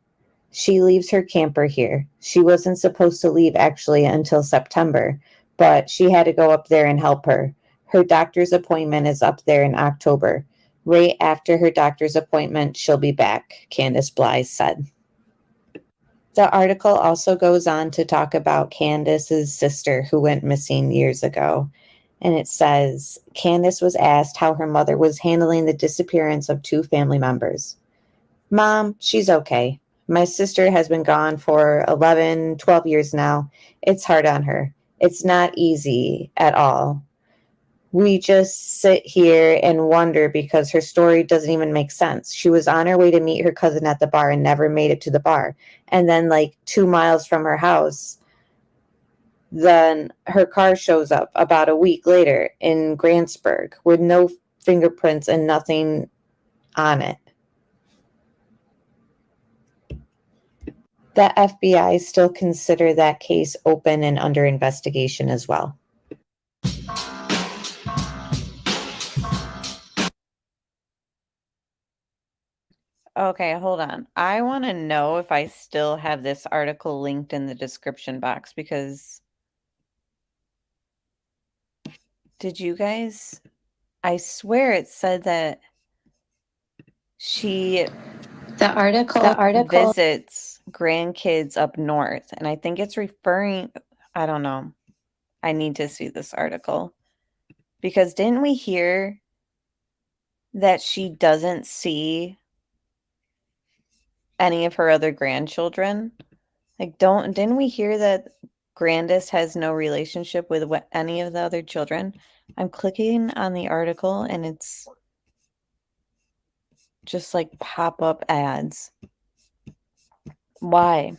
She leaves her camper here. She wasn't supposed to leave actually until September, but she had to go up there and help her. Her doctor's appointment is up there in October. Right after her doctor's appointment, she'll be back, Candice Bly said. The article also goes on to talk about Candice's sister who went missing years ago. And it says, Candice was asked how her mother was handling the disappearance of 2 family members. Mom, she's okay. My sister has been gone for 11, 12 years now. It's hard on her. It's not easy at all. We just sit here and wonder because her story doesn't even make sense. She was on her way to meet her cousin at the bar and never made it to the bar. And then like 2 miles from her house, then her car shows up about a week later in Grantsburg with no fingerprints and nothing on it. The FBI still consider that case open and under investigation as well. Okay, hold on. I want to know if I still have this article linked in the description box because did you guys? I swear it said that the article visits grandkids up north, and I think it's referring, I don't know. I need to see this article because didn't we hear that she doesn't see any of her other grandchildren? Like, didn't we hear that Grandus has no relationship with any of the other children? I'm clicking on the article and it's just like pop-up ads. Why?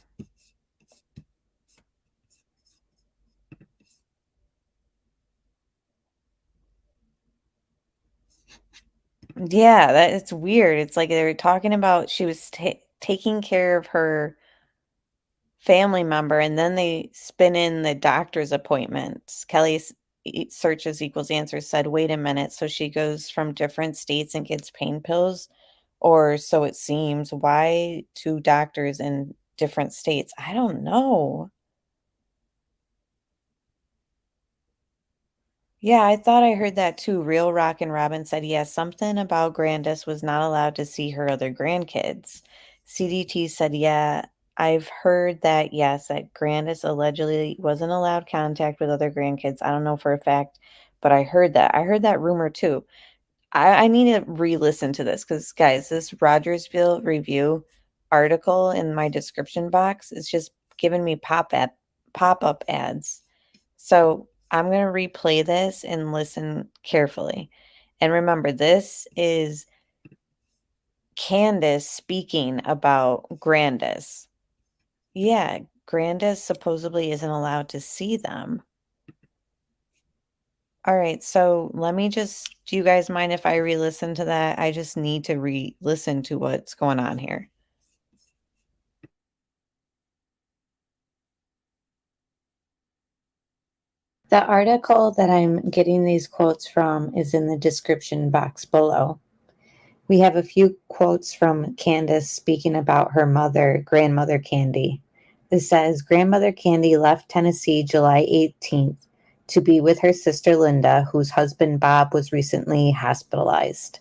Yeah, it's weird. It's like they were talking about she was taking care of her family member, and then they spin in the doctor's appointments. Kelly's searches equals answers said, wait a minute, so she goes from different states and gets pain pills? Or so it seems. Why 2 doctors in different states? I don't know. Yeah, I thought I heard that too. Real Rock and Robin said, yes, something about Grandis was not allowed to see her other grandkids. CDT said, yeah, I've heard that, yes, that Grandis allegedly wasn't allowed contact with other grandkids. I don't know for a fact, but I heard that. I heard that rumor too. I need to re-listen to this because, guys, this Rogersville review article in my description box is just giving me pop-up ads. So I'm going to replay this and listen carefully. And remember, this is Candice speaking about Grandus. Yeah, Grandus supposedly isn't allowed to see them. All right, so do you guys mind if I re-listen to that? I just need to re-listen to what's going on here. The article that I'm getting these quotes from is in the description box below. We have a few quotes from Candice speaking about her mother, grandmother Candy. It says, Grandmother Candy left Tennessee July 18th to be with her sister Linda, whose husband Bob was recently hospitalized.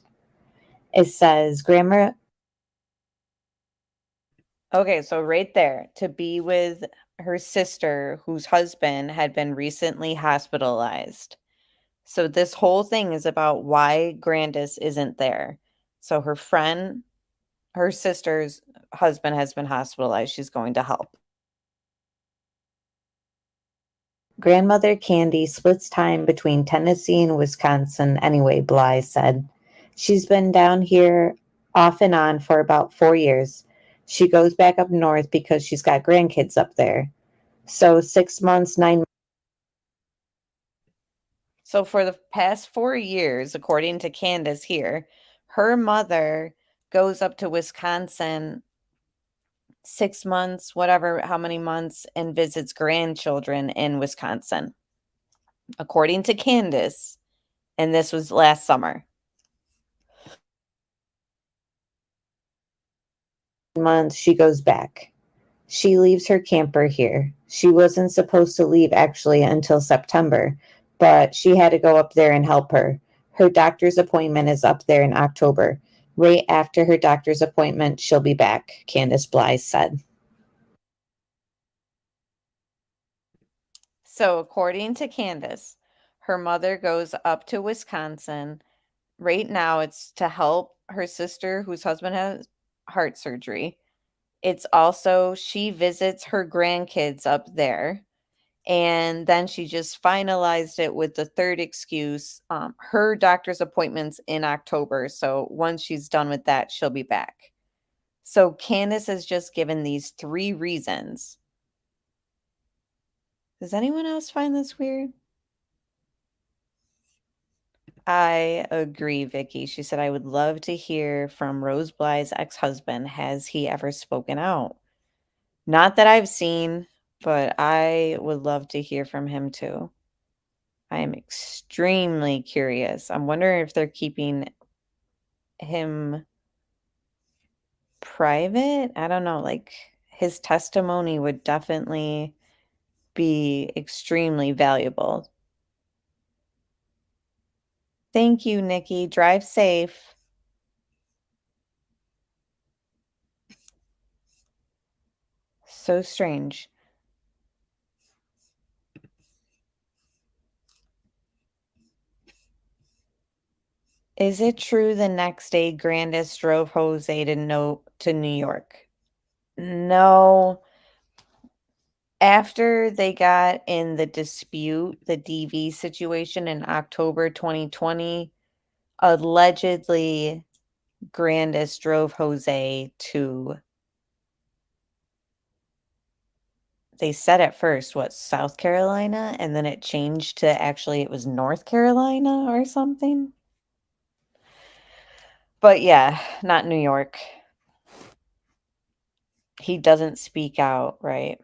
It says, Okay, so right there, to be with her sister whose husband had been recently hospitalized. So this whole thing is about why Grandus isn't there. So her sister's husband has been hospitalized. She's going to help. Grandmother Candy splits time between Tennessee and Wisconsin anyway, Bly said. She's been down here off and on for about 4 years. She goes back up north because she's got grandkids up there. So 6 months, 9 months. So for the past 4 years, according to Candice here, her mother goes up to Wisconsin 6 months, whatever, how many months, and visits grandchildren in Wisconsin. According to Candice, and this was last summer. Months she goes back. She leaves her camper here. She wasn't supposed to leave actually until September, but she had to go up there and help her. Her doctor's appointment is up there in October. Right after her doctor's appointment, she'll be back, Candice Bly said. So according to Candice, her mother goes up to Wisconsin. Right now, it's to help her sister whose husband has heart surgery. It's also she visits her grandkids up there. And then she just finalized it with the third excuse, her doctor's appointment's in October. So once she's done with that, she'll be back. So Candice has just given these 3 reasons. Does anyone else find this weird? I agree, Vicky. She said, I would love to hear from Rose Bly's ex-husband. Has he ever spoken out? Not that I've seen, but I would love to hear from him too. I am extremely curious. I'm wondering if they're keeping him private. I don't know. Like, his testimony would definitely be extremely valuable. Thank you, Nikki. Drive safe. So strange. Is it true the next day Grandis drove Jose to New York? No. After they got in the dispute, the DV situation in October 2020, allegedly Grandis drove Jose to, they said at first, South Carolina, and then it changed to actually it was North Carolina or something. But yeah, not New York. He doesn't speak out, right?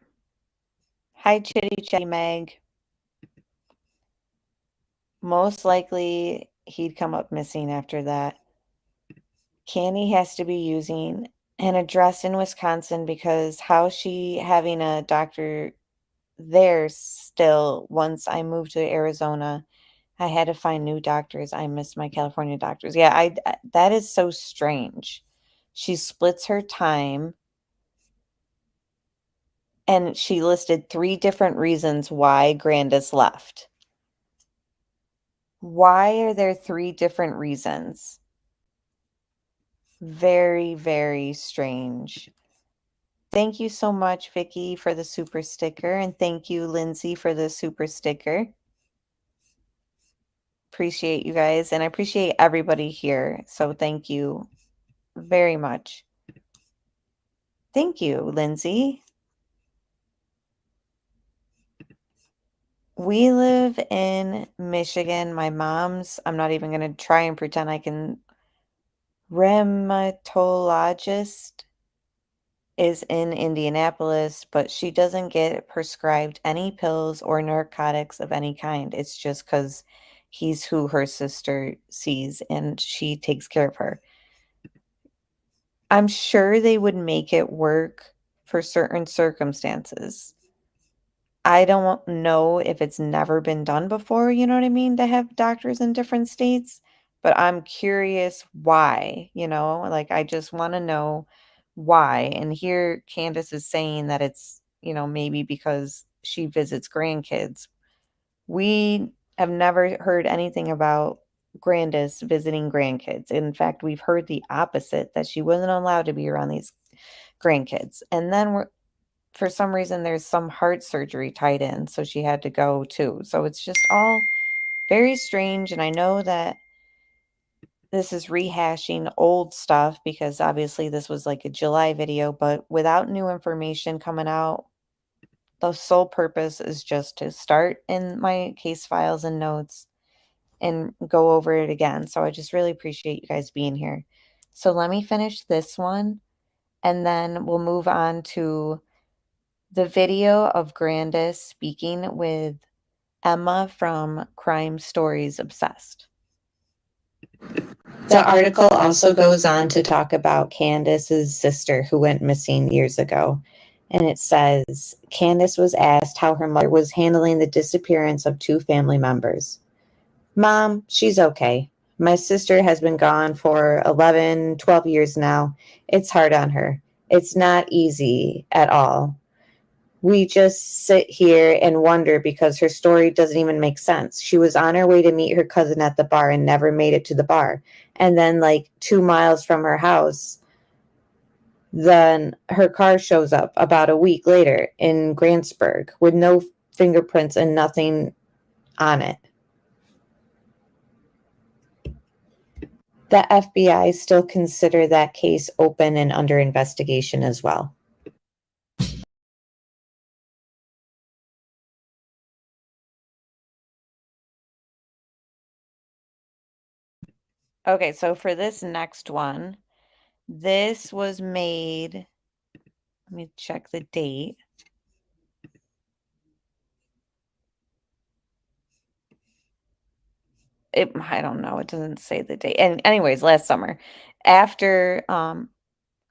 Hi, Chitty Chatty Meg. Most likely, he'd come up missing after that. Candy has to be using an address in Wisconsin because how's she having a doctor there still? Once I moved to Arizona, I had to find new doctors. I miss my California doctors. Yeah, that is so strange. She splits her time. And she listed 3 different reasons why Grandis left. Why are there 3 different reasons? Very, very strange. Thank you so much, Vicky, for the super sticker. And thank you, Lindsay, for the super sticker. Appreciate you guys. And I appreciate everybody here. So thank you very much. Thank you, Lindsay. We live in Michigan. My mom's, I'm not even going to try and pretend I can, rheumatologist is in Indianapolis, but she doesn't get prescribed any pills or narcotics of any kind. It's just because he's who her sister sees and she takes care of her. I'm sure they would make it work for certain circumstances. I don't know if it's never been done before, you know what I mean, to have doctors in different states, but I'm curious why, like I just want to know why. And here Candice is saying that it's, maybe because she visits grandkids. We have never heard anything about Grandus visiting grandkids. In fact, we've heard the opposite, that she wasn't allowed to be around these grandkids. And then for some reason there's some heart surgery tied in, so she had to go too. So it's just all very strange, and I know that this is rehashing old stuff because obviously this was like a July video, but without new information coming out, the sole purpose is just to start in my case files and notes and go over it again. So I just really appreciate you guys being here. So let me finish this one and then we'll move on to the video of Grandis speaking with Emma from Crime Stories Obsessed. The article also goes on to talk about Candice's sister who went missing years ago. And it says, Candice was asked how her mother was handling the disappearance of 2 family members. Mom, she's okay. My sister has been gone for 11, 12 years now. It's hard on her. It's not easy at all. We just sit here and wonder because her story doesn't even make sense. She was on her way to meet her cousin at the bar and never made it to the bar. And then like 2 miles from her house, then her car shows up about a week later in Grantsburg with no fingerprints and nothing on it. The FBI still consider that case open and under investigation as well. Okay, so for this next one, this was made, let me check the date. I don't know, it doesn't say the date. And anyways, last summer, after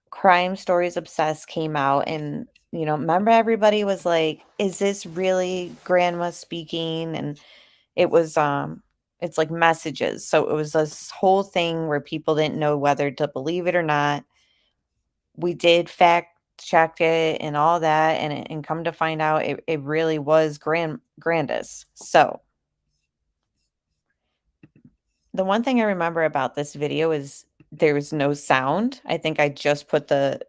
Crime Stories Obsessed came out, and remember everybody was like, is this really grandma speaking? And it was it's like messages. So it was this whole thing where people didn't know whether to believe it or not. We did fact check it and all that, and come to find out it really was Grandus. So the one thing I remember about this video is there was no sound. I think I just put the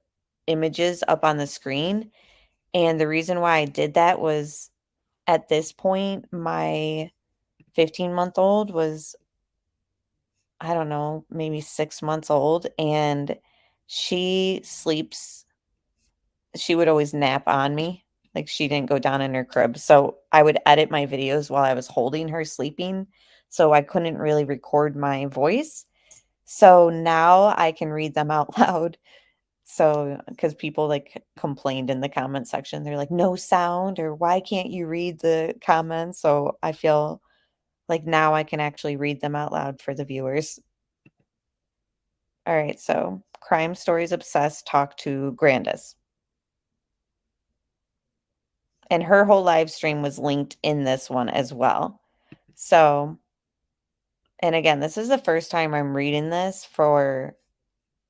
images up on the screen. And the reason why I did that was at this point, my 15-month-old was, I don't know, maybe 6 months old. And she sleeps, she would always nap on me. Like she didn't go down in her crib. So I would edit my videos while I was holding her sleeping. So I couldn't really record my voice. So now I can read them out loud. So, because people like complained in the comment section, they're like, no sound, or why can't you read the comments? So I feel like now I can actually read them out loud for the viewers. All right, so Crime Stories Obsessed talked to Grandis. And her whole live stream was linked in this one as well. So, and again, this is the first time I'm reading this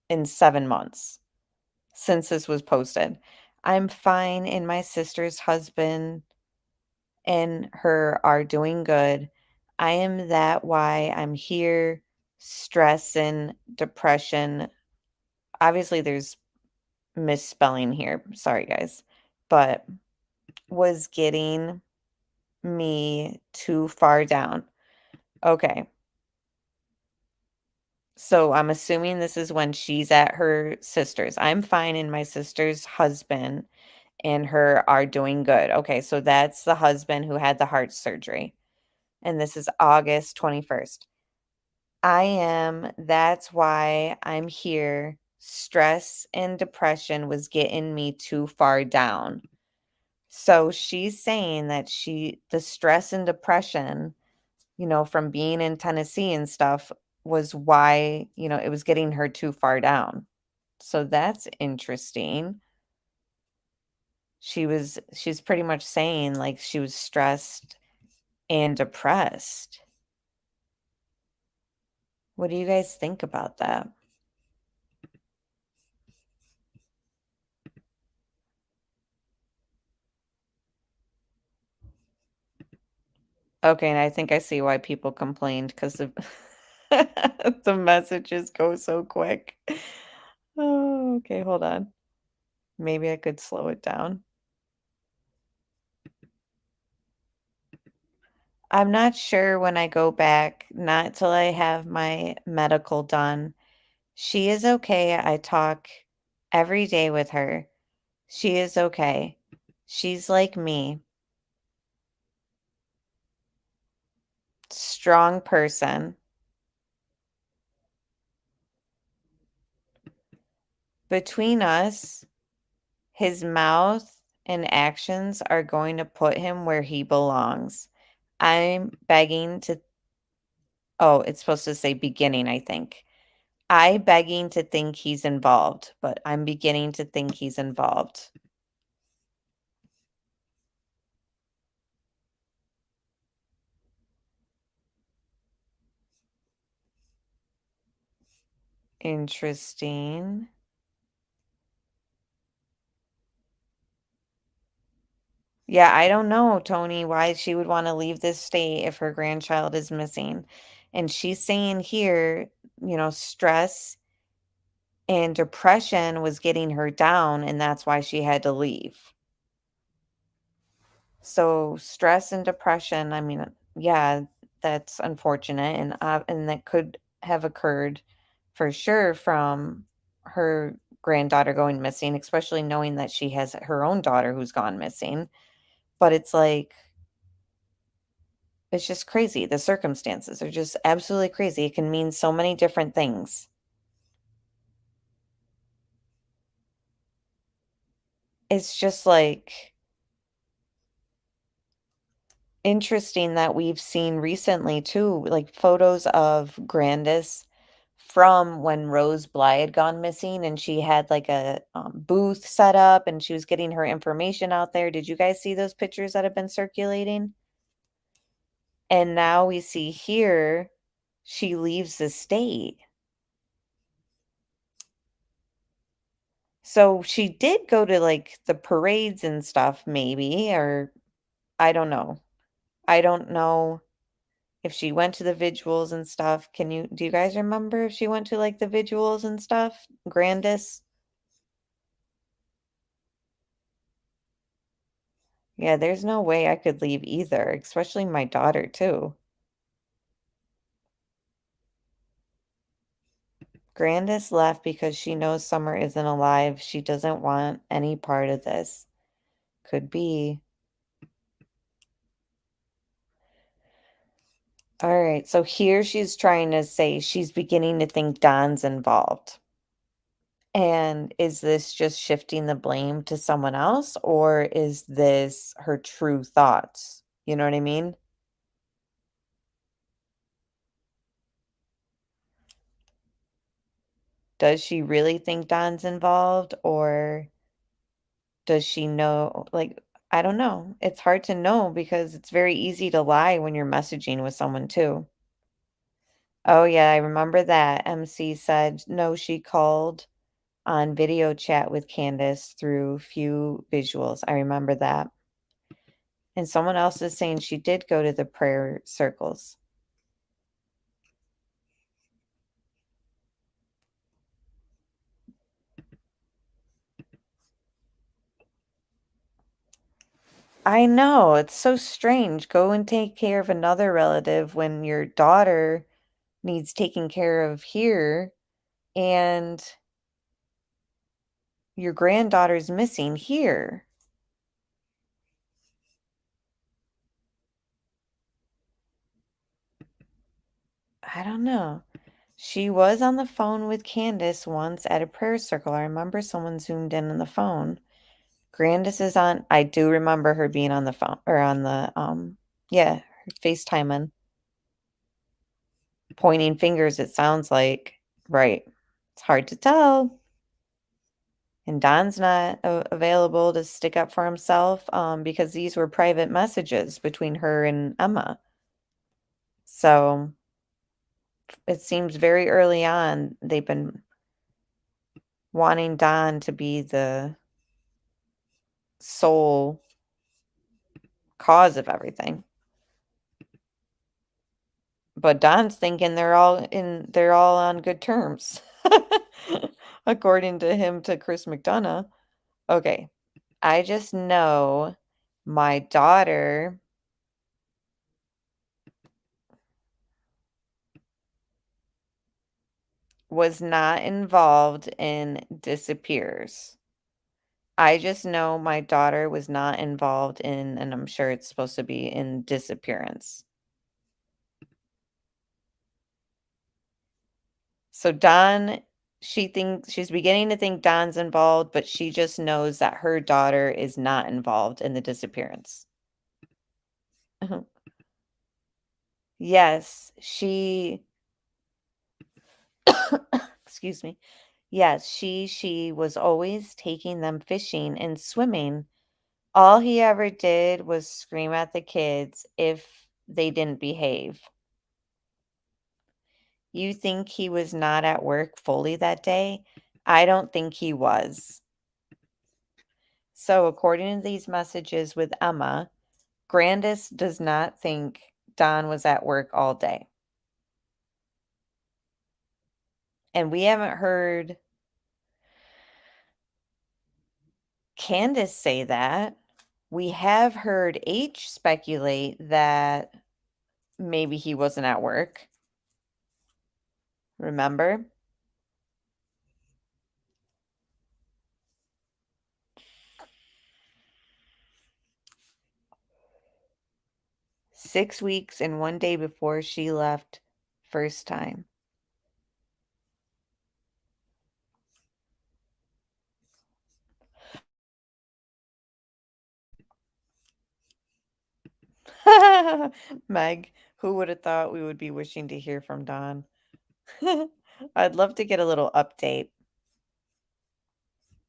in 7 months since this was posted. I'm fine, and my sister's husband and her are doing good. I am that why I'm here. Stress and depression. Obviously, there's misspelling here. Sorry, guys. But was getting me too far down. Okay. So I'm assuming this is when she's at her sister's. I'm fine, and my sister's husband and her are doing good. Okay, so that's the husband who had the heart surgery. And this is August 21st. That's why I'm here. stress and depression was getting me too far down. So she's saying that the stress and depression, from being in Tennessee and stuff was why, it was getting her too far down. So that's interesting. She's pretty much saying like she was stressed and depressed. What do you guys think about that? Okay, and I think I see why people complained because the messages go so quick. Oh, okay, hold on. Maybe I could slow it down. I'm not sure when I go back, not till I have my medical done. She is okay. I talk every day with her. She is okay. She's like me. Strong person. Between us, his mouth and actions are going to put him where he belongs. I'm begging to. Oh, it's supposed to say beginning, I think. I begging to think he's involved, but I'm beginning to think he's involved. Interesting. Yeah, I don't know, Tony, why she would want to leave this state if her grandchild is missing. And she's saying here, stress and depression was getting her down, and that's why she had to leave. So stress and depression, I mean, yeah, that's unfortunate, and that could have occurred for sure from her granddaughter going missing, especially knowing that she has her own daughter who's gone missing. But it's like, it's just crazy. The circumstances are just absolutely crazy. It can mean so many different things. It's just like interesting that we've seen recently too, like photos of Grandus from when Rose Bly had gone missing and she had like a booth set up and she was getting her information out there. Did you guys see those pictures that have been circulating? And now we see here she leaves the state. So she did go to like the parades and stuff, maybe, or I don't know. I don't know if she went to the vigils and stuff. Do you guys remember if she went to like the vigils and stuff? Grandus? Yeah, there's no way I could leave either, especially my daughter too. Grandis left because she knows Summer isn't alive. She doesn't want any part of this. Could be. All right, so here she's trying to say she's beginning to think Don's involved. And is this just shifting the blame to someone else, or is this her true thoughts? You know what I mean? Does she really think Don's involved, or does she know? Like, I don't know. It's hard to know because it's very easy to lie when you're messaging with someone too. Oh, yeah, I remember that. MC said, no, she called on video chat with Candice through few visuals. I remember that. And someone else is saying she did go to the prayer circles. I know, it's so strange. Go and take care of another relative when your daughter needs taken care of here and your granddaughter's missing here. I don't know. She was on the phone with Candice once at a prayer circle. I remember someone zoomed in on the phone. Grandis is on. I do remember her being on the phone or on the yeah, FaceTiming, pointing fingers. It sounds like right. It's hard to tell. And Don's not available to stick up for himself because these were private messages between her and Emma. So it seems very early on they've been wanting Don to be the sole cause of everything. But Don's thinking they're all on good terms. According to him to Chris McDonough. Okay. I just know my daughter was not involved in disappears. I just know my daughter was not involved in, and I'm sure it's supposed to be in disappearance. So Don, she's beginning to think Don's involved, but she just knows that her daughter is not involved in the disappearance. Yes, excuse me. Yes, she was always taking them fishing and swimming. All he ever did was scream at the kids if they didn't behave. You think he was not at work fully that day? I don't think he was. So, according to these messages with Emma, Grandus does not think Don was at work all day. And we haven't heard Candice say that. We have heard H speculate that maybe he wasn't at work. Remember? Six weeks and 1 day before she left first time. Meg, who would have thought we would be wishing to hear from Don? I'd love to get a little update.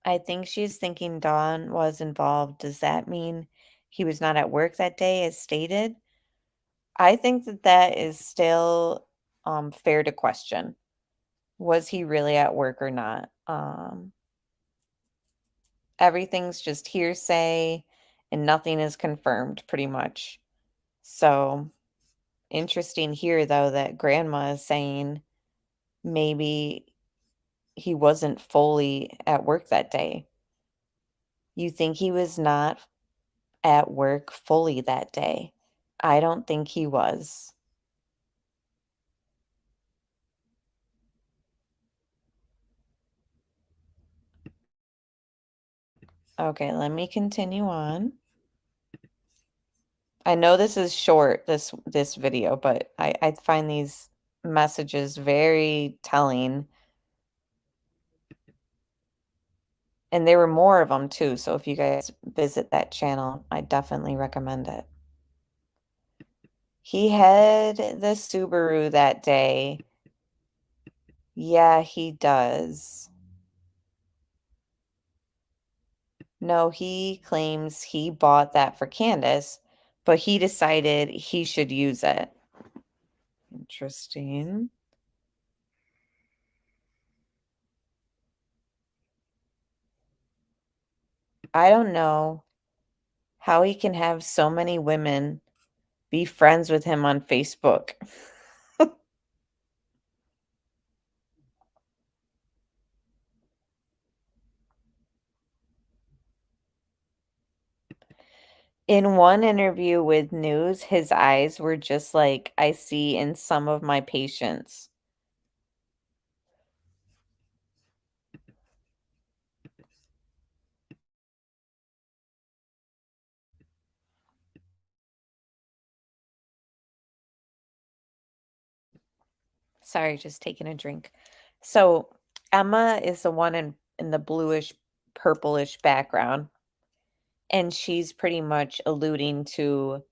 I think she's thinking Don was involved. Does that mean he was not at work that day as stated? I think that is still fair to question. Was he really at work or not? Everything's just hearsay and nothing is confirmed pretty much. So interesting here though that grandma is saying maybe he wasn't fully at work that day. You think he was not at work fully that day? I don't think he was. Okay, let me continue on. I know this is short, this video, but I find these messages very telling. And there were more of them too, so if you guys visit that channel, I definitely recommend it. He had the Subaru that day. Yeah, he does. No, he claims he bought that for Candice, but he decided he should use it. Interesting. I don't know how he can have so many women be friends with him on Facebook. In one interview with News, his eyes were just like I see in some of my patients. Sorry, just taking a drink. So Emma is the one in the bluish, purplish background. And she's pretty much alluding to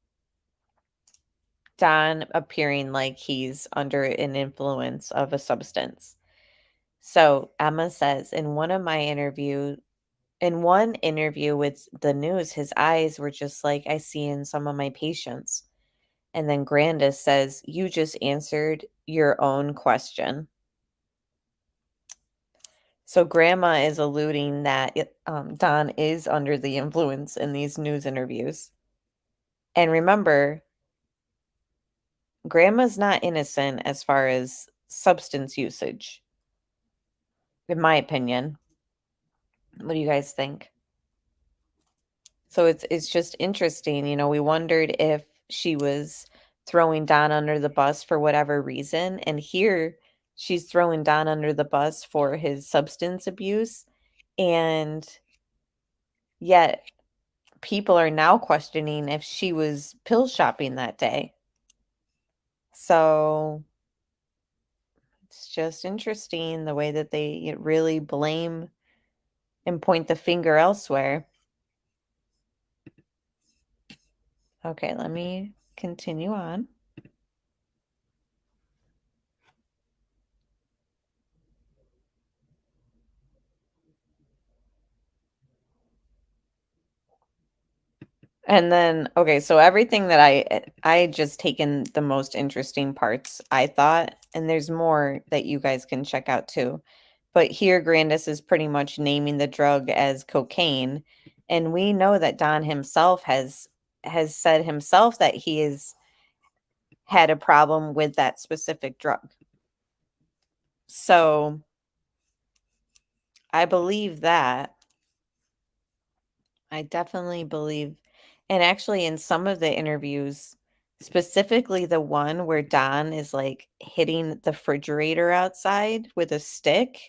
Don appearing like he's under an influence of a substance. So Emma says in one interview with the news, his eyes were just like I see in some of my patients. And then Grandus says, "You just answered your own question." So Grandma is alluding that Don is under the influence in these news interviews. And remember, Grandma's not innocent as far as substance usage, in my opinion. What do you guys think? So it's just interesting, you know, we wondered if she was throwing Don under the bus for whatever reason, and here she's throwing Don under the bus for his substance abuse, and yet people are now questioning if she was pill shopping that day. So it's just interesting the way that they really blame and point the finger elsewhere. Okay, let me continue on. And then, okay, so everything that I just taken the most interesting parts, I thought, and there's more that you guys can check out too. But here Grandis is pretty much naming the drug as cocaine, and we know that Don himself has said himself that he has had a problem with that specific drug. So I believe that. I definitely believe, and actually in some of the interviews, specifically the one where Don is like hitting the refrigerator outside with a stick,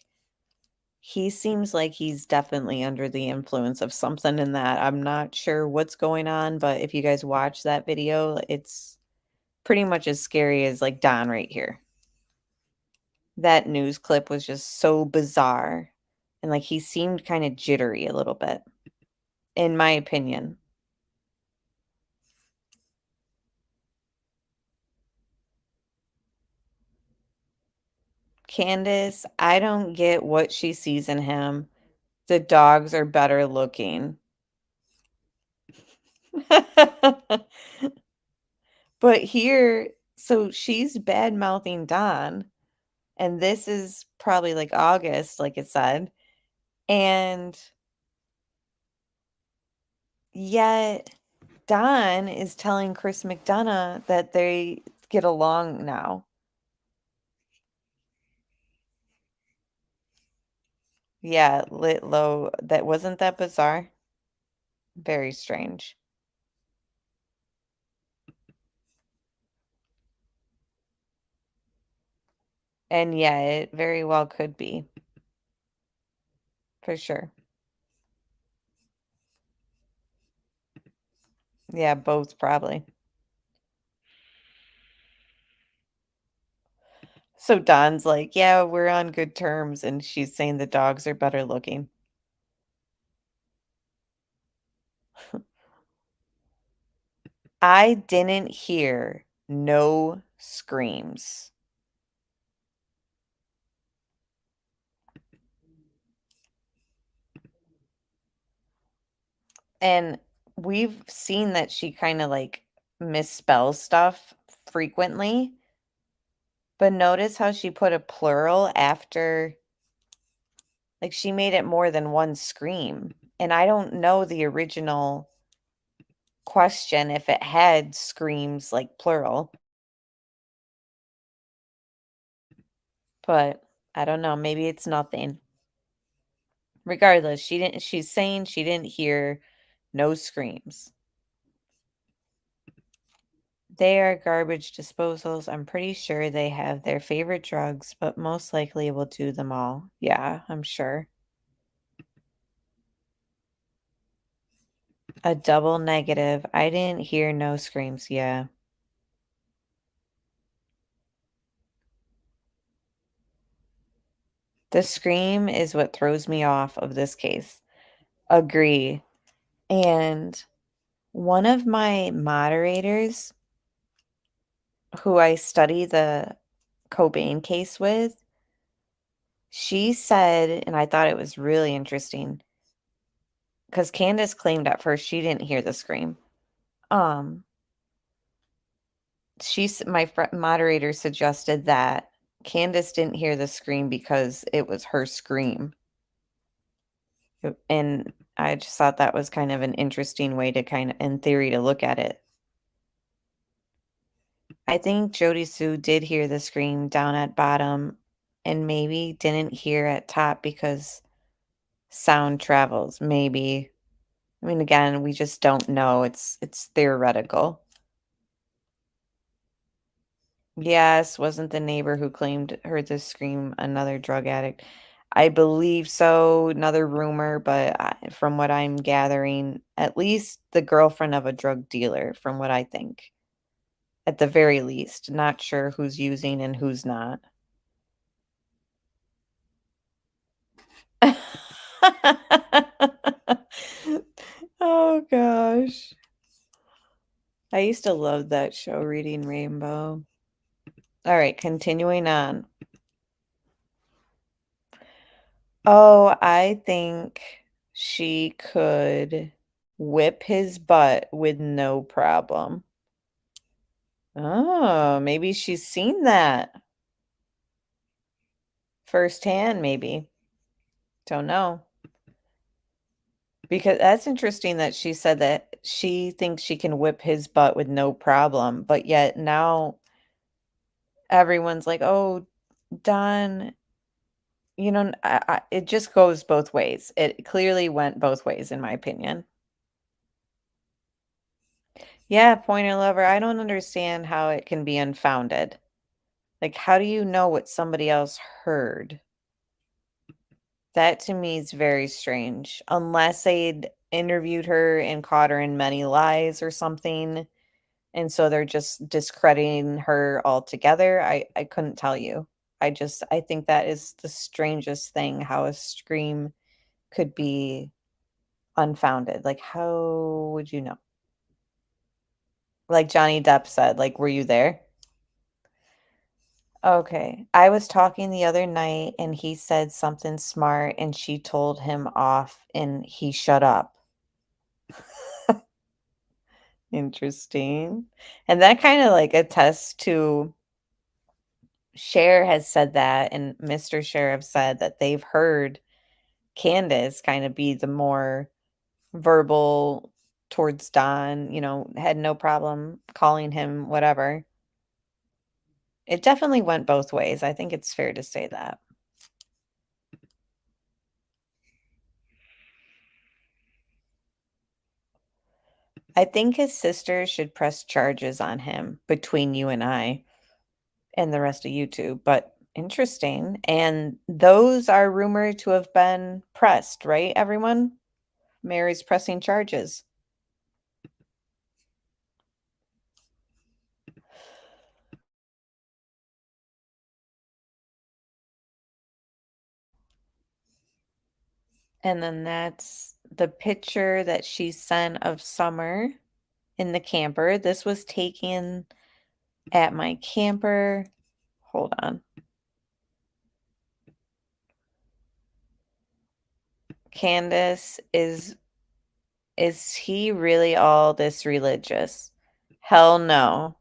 he seems like he's definitely under the influence of something in that. I'm not sure what's going on, but if you guys watch that video, it's pretty much as scary as like Don right here. That news clip was just so bizarre, and like he seemed kind of jittery a little bit, in my opinion. Candice, I don't get what she sees in him. The dogs are better looking. But here, so she's bad mouthing Don, and this is probably like August, like it said. And yet Don is telling Chris McDonough that they get along now. Yeah, lit low. That wasn't that bizarre? Very strange. And yeah, it very well could be. For sure. Yeah, both probably. So Don's like, "Yeah, we're on good terms," and she's saying the dogs are better looking. I didn't hear no screams. And we've seen that she kind of like misspells stuff frequently. But notice how she put a plural after, like she made it more than one scream. And I don't know the original question if it had screams like plural. But I don't know, maybe it's nothing. Regardless, she's saying she didn't hear no screams. They are garbage disposals. I'm pretty sure they have their favorite drugs, but most likely will do them all. Yeah, I'm sure. A double negative. I didn't hear no screams. Yeah. The scream is what throws me off of this case. Agree. And one of my moderators who I study the Cobain case with, she said, and I thought it was really interesting, because Candice claimed at first she didn't hear the scream. My moderator suggested that Candice didn't hear the scream because it was her scream. And I just thought that was kind of an interesting way to in theory, to look at it. I think Jody Sue did hear the scream down at bottom and maybe didn't hear at top because sound travels. Maybe. I mean, again, we just don't know. It's theoretical. Yes, wasn't the neighbor who claimed heard the scream another drug addict? I believe so. Another rumor, but from what I'm gathering, at least the girlfriend of a drug dealer, from what I think. At the very least. Not sure who's using and who's not. Oh, gosh. I used to love that show, Reading Rainbow. All right, continuing on. Oh, I think she could whip his butt with no problem. Oh, maybe she's seen that. Firsthand, maybe. Don't know. Because that's interesting that she said that she thinks she can whip his butt with no problem, but yet now everyone's like, "Oh, Don," you know, it just goes both ways. It clearly went both ways, in my opinion. Yeah, pointer lover. I don't understand how it can be unfounded. Like, how do you know what somebody else heard? That to me is very strange. Unless they'd interviewed her and caught her in many lies or something. And so they're just discrediting her altogether. I couldn't tell you. I think that is the strangest thing, how a scream could be unfounded. Like, how would you know? Like Johnny Depp said, like, were you there? Okay. I was talking the other night and he said something smart and she told him off and he shut up. Interesting. And that kind of like attests to Cher has said that, and Mr. Sheriff said that they've heard Candice kind of be the more verbal towards Don, had no problem calling him whatever. It definitely went both ways. I think it's fair to say that. I think his sister should press charges on him between you and I and the rest of YouTube, but interesting. And those are rumored to have been pressed, right, everyone? Mary's pressing charges. And then that's the picture that she sent of Summer in the camper. This was taken at my camper. Hold on. Candice, is he really all this religious? Hell no.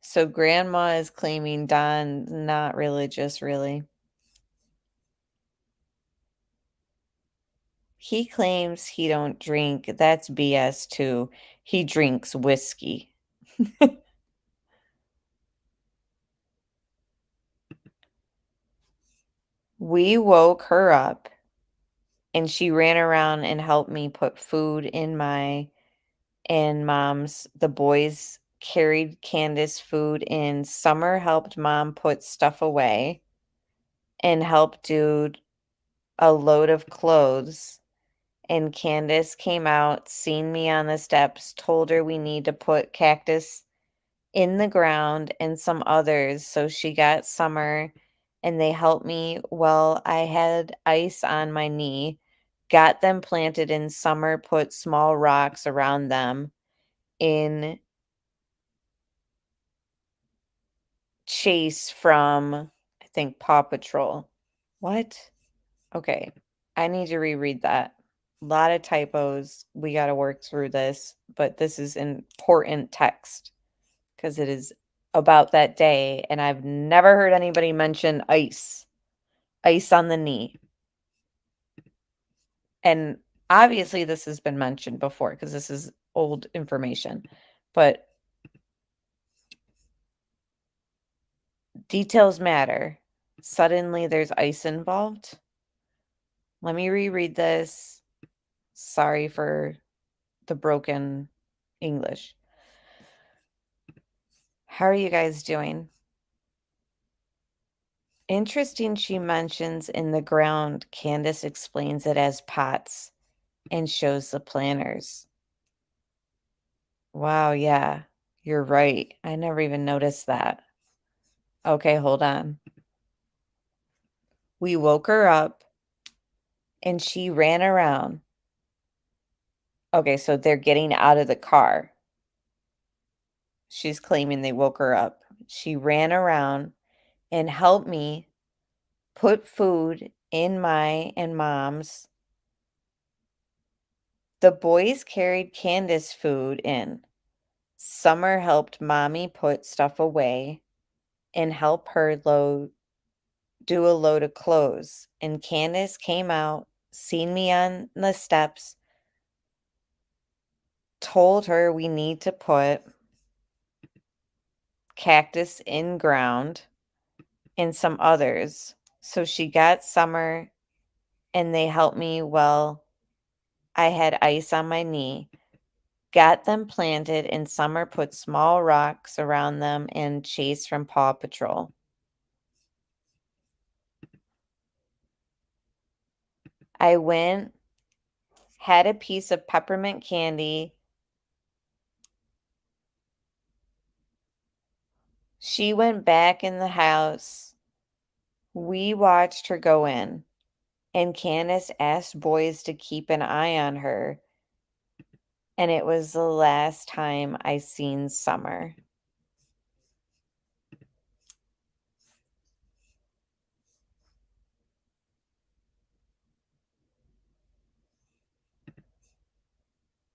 So grandma is claiming Don's not religious, really. He claims he don't drink. That's BS too. He drinks whiskey. We woke her up and she ran around and helped me put food in mom's. The boys carried Candice food in. Summer helped mom put stuff away and helped do a load of clothes. And Candice came out, seen me on the steps, told her we need to put cactus in the ground and some others. So she got Summer and they helped me. Well, I had ice on my knee, got them planted in summer, put small rocks around them in chase from, I think, Paw Patrol. What? Okay, I need to reread that. A lot of typos. We got to work through this, but this is important text because it is about that day, and I've never heard anybody mention ice. Ice on the knee. And obviously this has been mentioned before because this is old information, but details matter. Suddenly there's ice involved. Let me reread this. Sorry for the broken English. How are you guys doing? Interesting, she mentions in the ground, Candice explains it as pots and shows the planters. Wow, yeah, you're right. I never even noticed that. Okay, hold on. We woke her up and she ran around. Okay, so they're getting out of the car. She's claiming they woke her up. She ran around and helped me put food in my and mom's. The boys carried Candice food in. Summer helped mommy put stuff away and help her do a load of clothes. And Candice came out, seen me on the steps, told her we need to put cactus in ground and some others. So she got Summer and they helped me. Well, I had ice on my knee. Got them planted and Summer put small rocks around them and Chase from Paw Patrol. I went, had a piece of peppermint candy. She went back in the house. We watched her go in, and Candice asked boys to keep an eye on her. And it was the last time I seen Summer.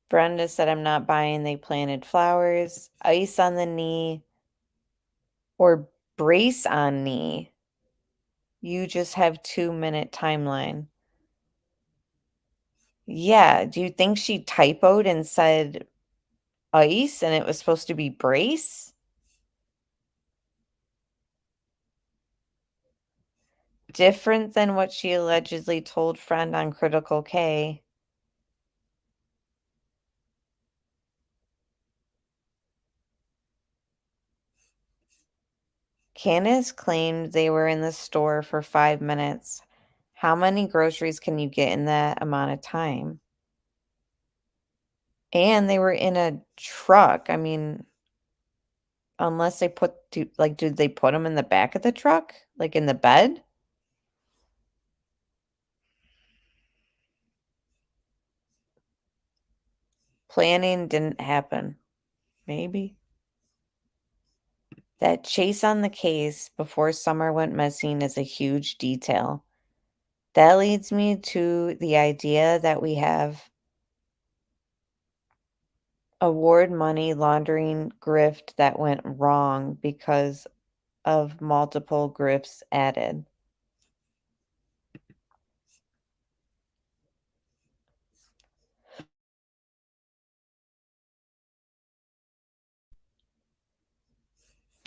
Brenda said, I'm not buying they planted flowers. Ice on the knee or brace on knee. You just have 2-minute timeline. Yeah, do you think she typoed and said ice and it was supposed to be brace? Different than what she allegedly told friend on Critical K. Candice claimed they were in the store for 5 minutes. How many groceries can you get in that amount of time? And they were in a truck. I mean, unless they did they put them in the back of the truck? Like in the bed? Planning didn't happen. Maybe. That chase on the case before Summer went missing is a huge detail. That leads me to the idea that we have award money laundering grift that went wrong because of multiple grifts added.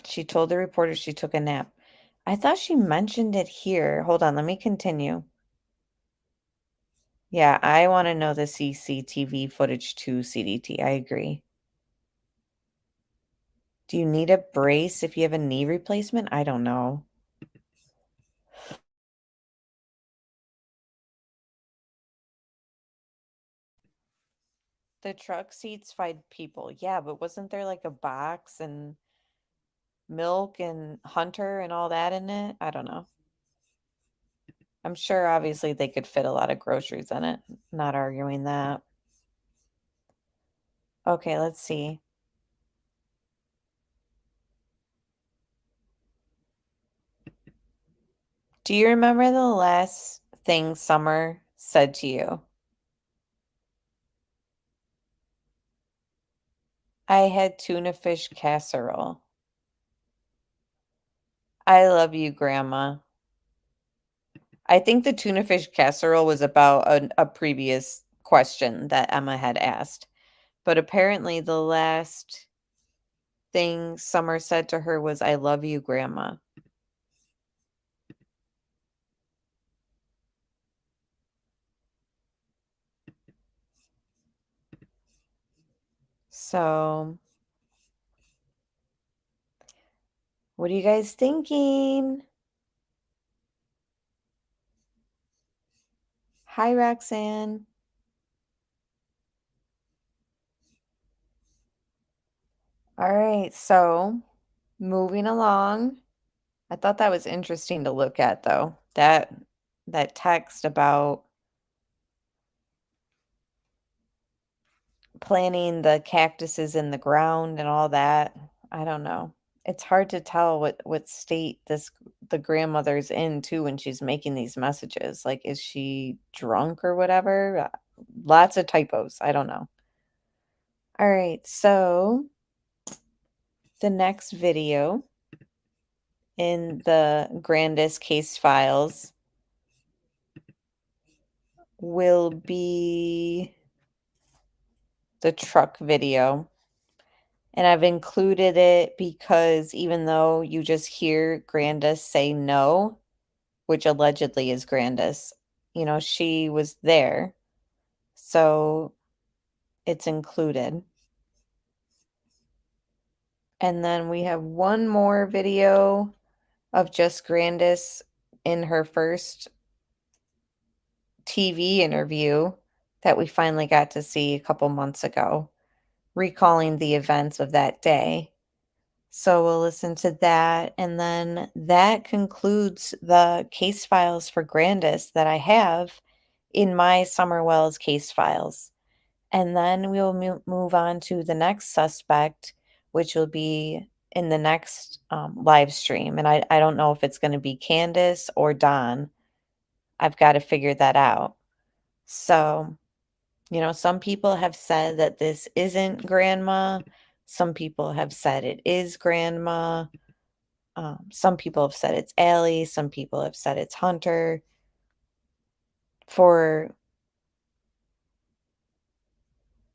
She told the reporter she took a nap. I thought she mentioned it here. Hold on, let me continue. Yeah, I want to know the CCTV footage too, CDT. I agree. Do you need a brace if you have a knee replacement? I don't know. The truck seats 5 people. Yeah, but wasn't there like a box and milk and Hunter and all that in it? I don't know. I'm sure obviously they could fit a lot of groceries in it. Not arguing that. Okay, let's see. Do you remember the last thing Summer said to you? I had tuna fish casserole. I love you, Grandma. I think the tuna fish casserole was about a previous question that Emma had asked. But apparently the last thing Summer said to her was, I love you, Grandma. So, what are you guys thinking? Hi, Roxanne. All right, so moving along. I thought that was interesting to look at, though. That text about planting the cactuses in the ground and all that. I don't know. It's hard to tell what state the grandmother's in too when she's making these messages. Like, is she drunk or whatever? Lots of typos. I don't know. All right, so the next video in the Grandus case files will be the truck video. And I've included it because even though you just hear Grandus say no, which allegedly is Grandus, you know, she was there. So it's included. And then we have one more video of just Grandus in her first TV interview that we finally got to see a couple months ago, recalling the events of that day. So we'll listen to that. And then that concludes the case files for Grandus that I have in my Summer Wells case files. And then we'll move on to the next suspect, which will be in the next live stream. And I don't know if it's going to be Candice or Don. I've got to figure that out. So, you know, some people have said that this isn't Grandma. Some people have said it is Grandma. Some people have said it's Allie. Some people have said it's Hunter. For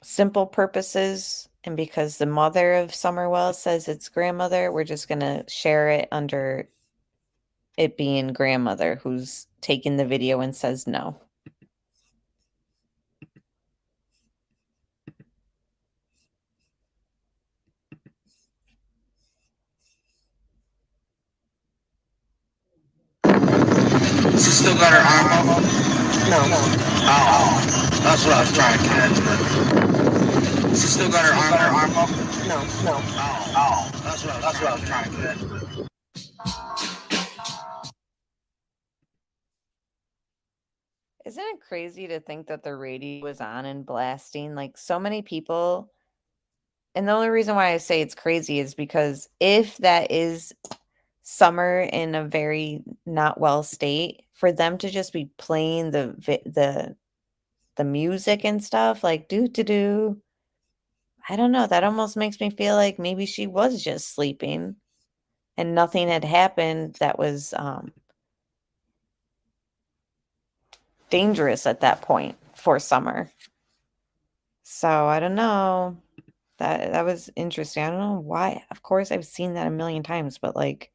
simple purposes, and because the mother of Summerwell says it's grandmother, we're just going to share it under it being grandmother who's taking the video and says no. She still got her arm up? No. Oh, that's what I was trying to catch. She still got her arm up? No. Oh, that's what I was trying to catch. Isn't it crazy to think that the radio was on and blasting? Like, so many people. And the only reason why I say it's crazy is because if that is Summer in a very not well state, for them to just be playing the music and stuff like do I don't know, that almost makes me feel like maybe she was just sleeping and nothing had happened that was dangerous at that point for Summer. So I don't know. That was interesting. I don't know why. Of course I've seen that a million times, but like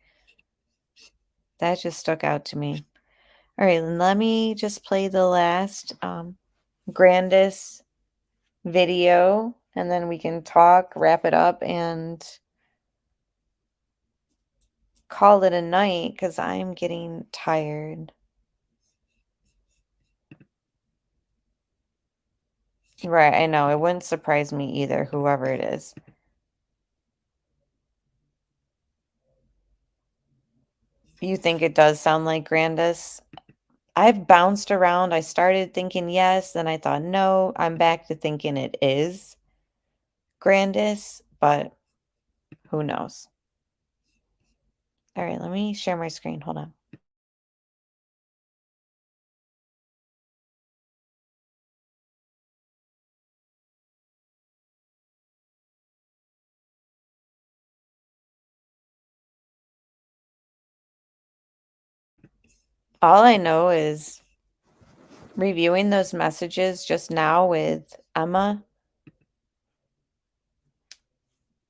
that just stuck out to me. All right, let me just play the last Grandus video and then we can talk, wrap it up, and call it a night because I'm getting tired. Right, I know. It wouldn't surprise me either, whoever it is. You think it does sound like Grandus? I've bounced around. I started thinking yes, then I thought no. I'm back to thinking it is Grandus, but who knows? All right, let me share my screen. Hold on. All I know is reviewing those messages just now with Emma,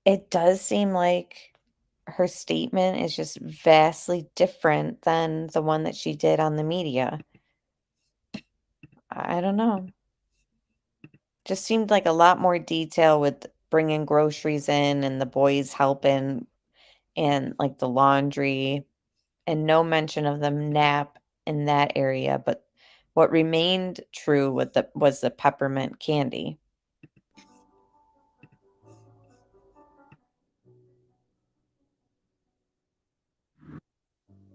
it does seem like her statement is just vastly different than the one that she did on the media. I don't know. Just seemed like a lot more detail with bringing groceries in and the boys helping and like the laundry, and no mention of the nap in that area. But what remained true with was the peppermint candy.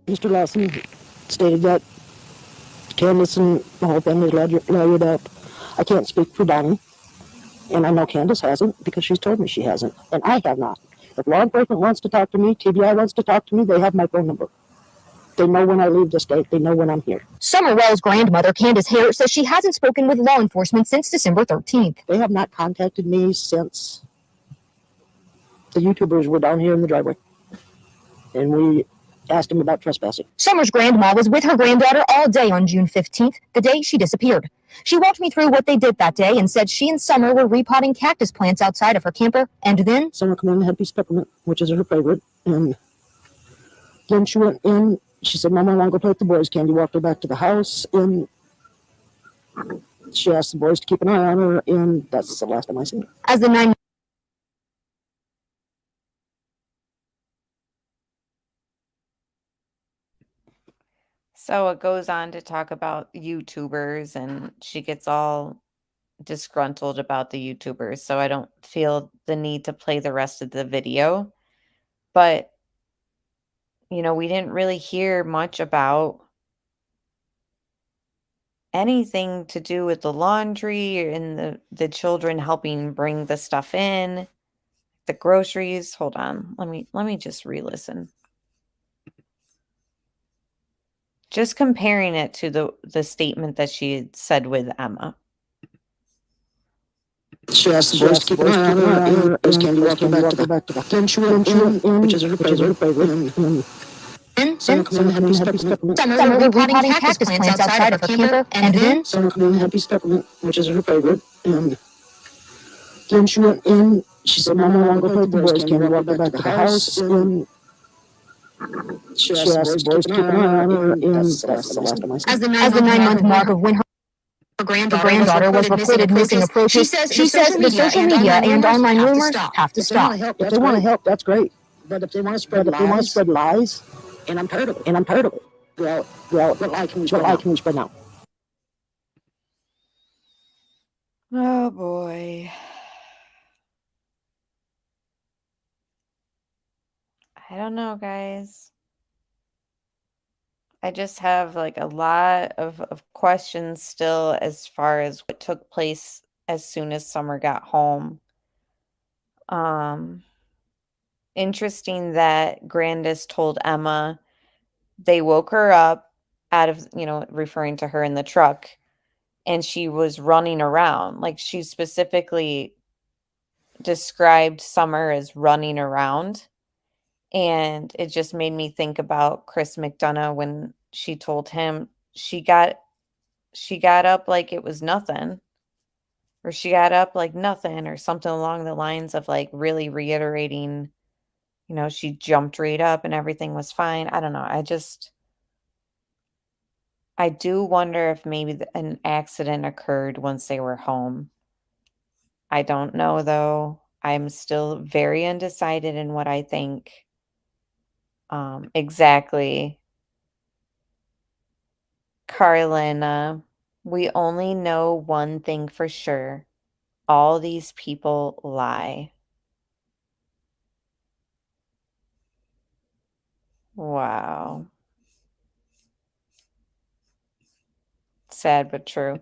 Mr. Lawson stated that Candice and the whole thing is lawyered up. I can't speak for Donnie, and I know Candice hasn't because she's told me she hasn't, and I have not. If law enforcement wants to talk to me, TBI wants to talk to me, they have my phone number. They know when I leave the state. They know when I'm here. Summer Wells' grandmother, Candice Hare, says she hasn't spoken with law enforcement since December 13th. They have not contacted me since the YouTubers were down here in the driveway, and we asked them about trespassing. Summer's grandma was with her granddaughter all day on June 15th, the day she disappeared. She walked me through what they did that day and said she and Summer were repotting cactus plants outside of her camper, and then Summer came in and had a piece of peppermint, which is her favorite, and then she went in. She said, "Mama, I want to go play with the boys." Candy walked her back to the house, and she asked the boys to keep an eye on her, and that's the last time I seen her. As the 9 So it goes on to talk about YouTubers, and she gets all disgruntled about the YouTubers. So I don't feel the need to play the rest of the video. But, you know, we didn't really hear much about anything to do with the laundry and the children helping bring the stuff in, the groceries. Hold on. Let me just re-listen. Just comparing it to the statement that she had said with Emma. She asked the boys to keep an eye on her, and as Candy walked her back to the then she went in, which is her favorite, and Summer came in and had a piece of peppermint. Summer were repotting cactus plants outside of her camper, and then Summer came in and had a piece of peppermint, which is her favorite, and then she went in. She said, "Mama, I want to go play with the boys." Candy walked her back to the house, and she asked the boys to keep an eye on her, and that's the last time I saw her. as the 9-month mark of when her granddaughter was reported missing approaches, she says the social media and online rumors have to stop. If they want to help, that's great. But if they want to spread lies, and I'm tired of it. Well, what lie can we spread now? Oh boy. I don't know, guys. I just have like a lot of questions still as far as what took place as soon as Summer got home. Interesting that Grandus told Emma they woke her up out of, you know, referring to her in the truck, and she was running around. Like, she specifically described Summer as running around. And it just made me think about Chris McDonough when she told him she got up like it was nothing, or she got up like nothing, or something along the lines of like really reiterating, you know, she jumped right up and everything was fine. I don't know. I do wonder if maybe an accident occurred once they were home. I don't know though. I'm still very undecided in what I think exactly. Carlin, we only know one thing for sure. All these people lie. Wow. Sad but true.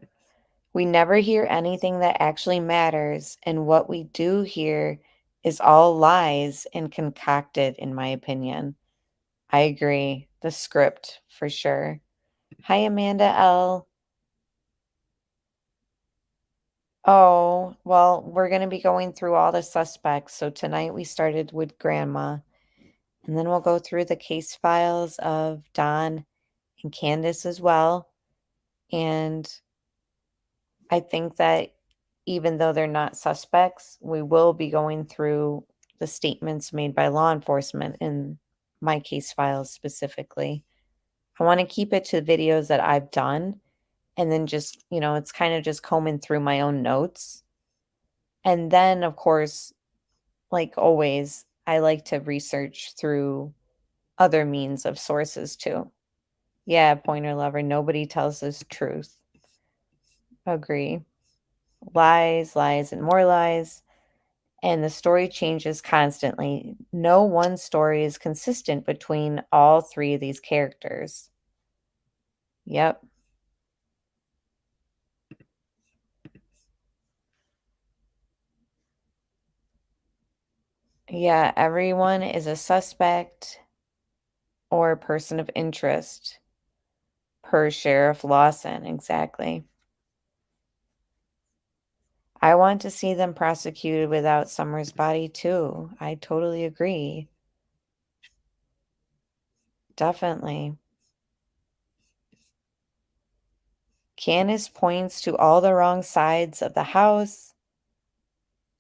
We never hear anything that actually matters, and what we do hear is all lies and concocted, in my opinion. I agree. The script, for sure. Hi, Amanda L. Oh, well, we're going to be going through all the suspects. So tonight we started with Grandma, and then we'll go through the case files of Don and Candice as well. And I think that even though they're not suspects, we will be going through the statements made by law enforcement in my case files specifically. I want to keep it to videos that I've done, and then just, it's kind of just combing through my own notes. And then, of course, like always, I like to research through other means of sources too. Yeah, Pointer Lover, nobody tells us truth. Agree. Lies, lies, and more lies. And the story changes constantly. No one story is consistent between all three of these characters. Yep. Yeah, everyone is a suspect or a person of interest per Sheriff Lawson. Exactly. I want to see them prosecuted without Summer's body too. I totally agree. Definitely. Candice points to all the wrong sides of the house.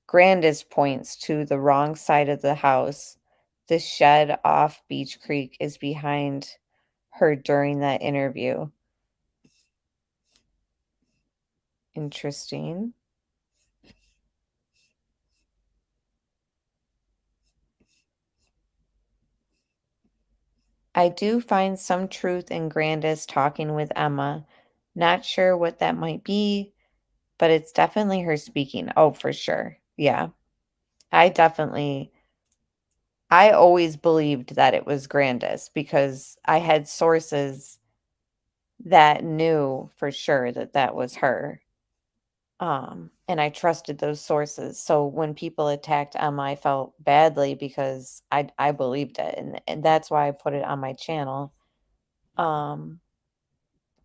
Grandus points to the wrong side of the house. The shed off Beach Creek is behind her during that interview. Interesting. I do find some truth in Grandis talking with Emma. Not sure what that might be, but it's definitely her speaking. Oh, for sure. Yeah. I always believed that it was Grandis because I had sources that knew for sure that that was her. And I trusted those sources. So when people attacked Emma, I felt badly because I believed it, and that's why I put it on my channel.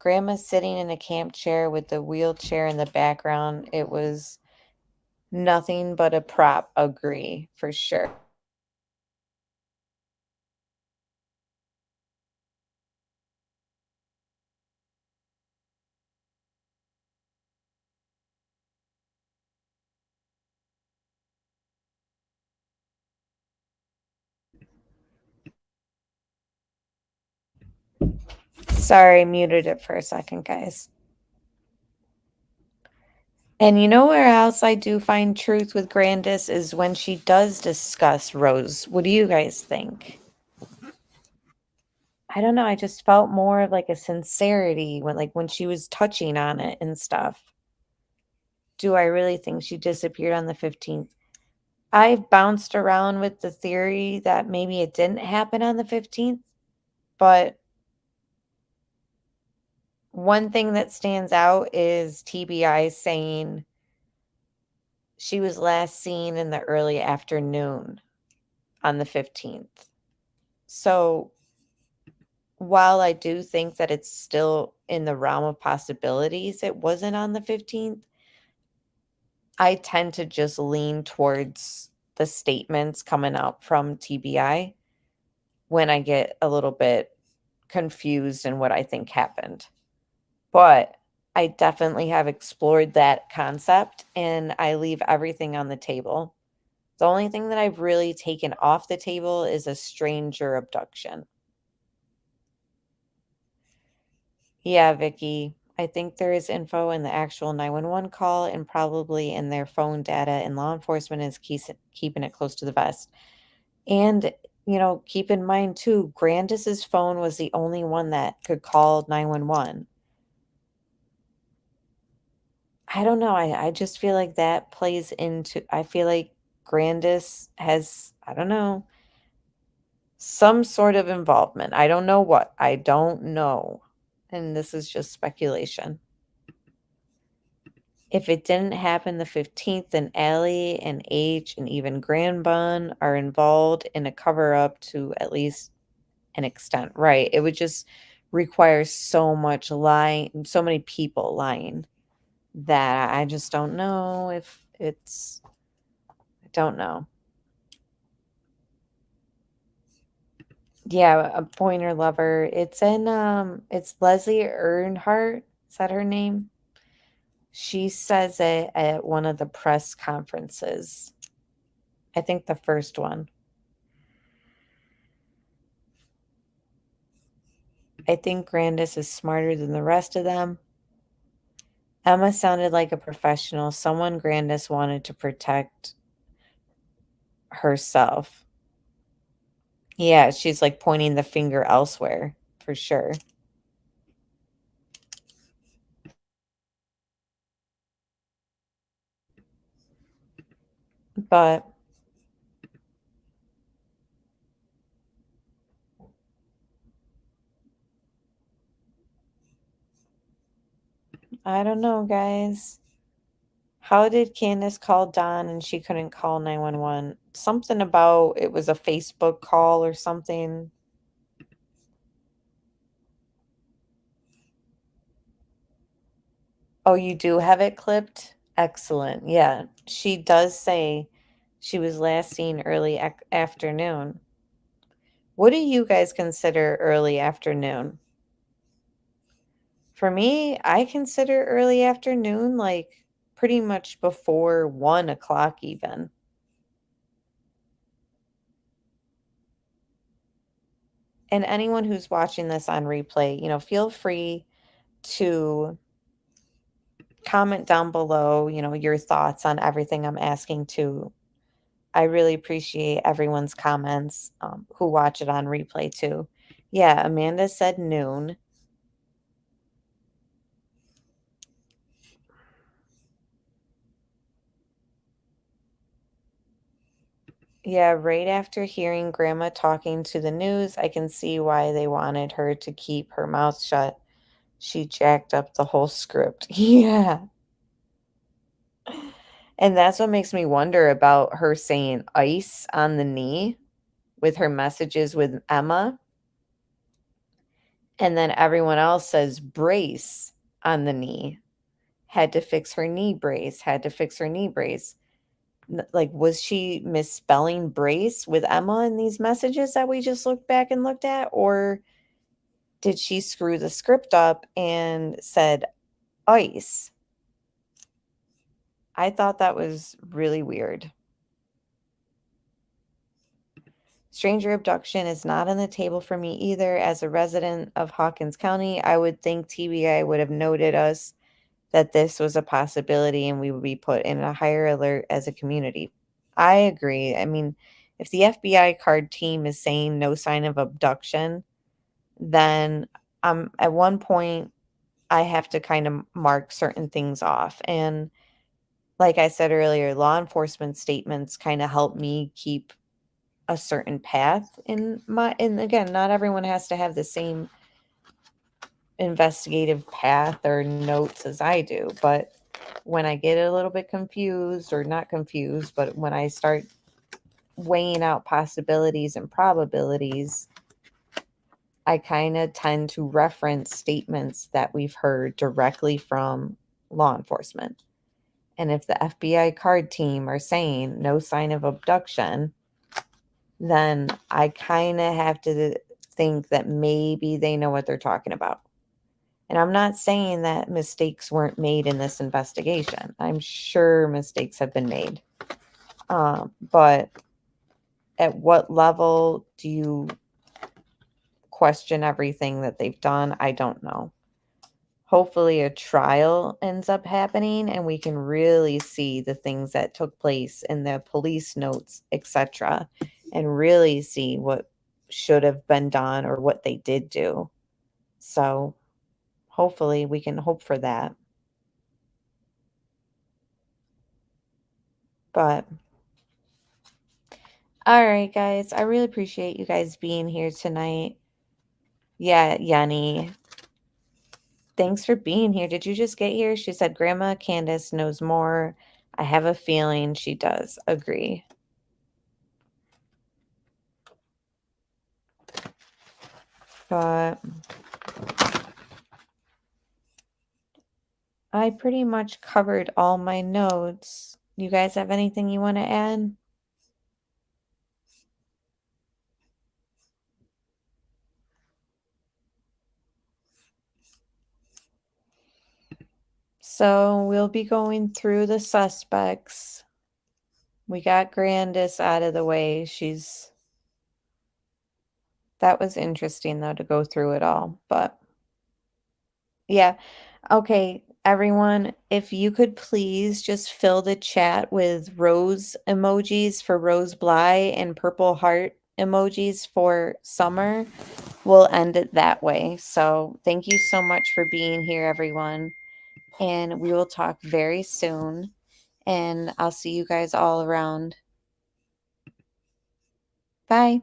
Grandma's sitting in a camp chair with the wheelchair in the background. It was nothing but a prop. Agree, for sure. Sorry, muted it for a second, guys. And you know where else I do find truth with Grandis is when she does discuss Rose. What do you guys think? I don't know. I just felt more of like a sincerity when she was touching on it and stuff. Do I really think she disappeared on the 15th? I've bounced around with the theory that maybe it didn't happen on the 15th, but one thing that stands out is TBI saying she was last seen in the early afternoon on the 15th. So while I do think that it's still in the realm of possibilities, it wasn't on the 15th. I tend to just lean towards the statements coming out from TBI when I get a little bit confused in what I think happened. But I definitely have explored that concept, and I leave everything on the table. The only thing that I've really taken off the table is a stranger abduction. Yeah, Vicky, I think there is info in the actual 911 call and probably in their phone data, and law enforcement is keeping it close to the vest. And, keep in mind too, Grandis's phone was the only one that could call 911. I don't know. I just feel like that plays into, I feel like Grandis has, I don't know, some sort of involvement. I don't know what. I don't know. And this is just speculation. If it didn't happen the 15th, then Allie and H and even Grand Bun are involved in a cover-up to at least an extent, right? It would just require so much lying, so many people lying, that I just don't know if it's, I don't know. Yeah, a pointer lover. It's in it's Leslie Earnhardt. Is that her name? She says it at one of the press conferences. I think the first one. I think Grandus is smarter than the rest of them. Emma sounded like a professional, someone Grandus wanted to protect herself. Yeah, she's like pointing the finger elsewhere, for sure. But I don't know, guys. How did Candice call Dawn and she couldn't call 911? Something about it was a Facebook call or something. Oh, you do have it clipped? Excellent. Yeah, she does say she was last seen early afternoon. What do you guys consider early afternoon? For me, I consider early afternoon like pretty much before 1 o'clock even. And anyone who's watching this on replay, you know, feel free to comment down below, you know, your thoughts on everything I'm asking too. I really appreciate everyone's comments who watch it on replay too. Yeah, Amanda said noon. Yeah, right after hearing Grandma talking to the news, I can see why they wanted her to keep her mouth shut. She jacked up the whole script. Yeah. And that's what makes me wonder about her saying ice on the knee with her messages with Emma. And then everyone else says brace on the knee. Had to fix her knee brace, had to fix her knee brace. Like, was she misspelling brace with Emma in these messages that we just looked back and looked at? Or did she screw the script up and said ice? I thought that was really weird. Stranger abduction is not on the table for me either. As a resident of Hawkins County, I would think TBI would have noted us that this was a possibility and we would be put in a higher alert as a community. I agree. I mean, if the FBI card team is saying no sign of abduction, then at one point I have to kind of mark certain things off. And like I said earlier, law enforcement statements kind of help me keep a certain path in my, and again, not everyone has to have the same investigative path or notes as I do, but when I get a little bit confused, or not confused, but when I start weighing out possibilities and probabilities, I kind of tend to reference statements that we've heard directly from law enforcement. And if the FBI card team are saying no sign of abduction, then I kind of have to think that maybe they know what they're talking about. And I'm not saying that mistakes weren't made in this investigation. I'm sure mistakes have been made. But at what level do you question everything that they've done? I don't know. Hopefully a trial ends up happening and we can really see the things that took place in the police notes, etc., and really see what should have been done or what they did do. So hopefully we can hope for that. But all right, guys, I really appreciate you guys being here tonight. Yeah, Yanni. thanks for being here. Did you just get here? She said, Grandma Candice knows more. I have a feeling she does. Agree. But I pretty much covered all my notes. You guys have anything you want to add? So we'll be going through the suspects. We got Grandus out of the way. That was interesting though to go through it all, but yeah. Okay, everyone, if you could please just fill the chat with rose emojis for Rose Bly and purple heart emojis for Summer, we'll end it that way. So thank you so much for being here, everyone. And we will talk very soon. And I'll see you guys all around. Bye.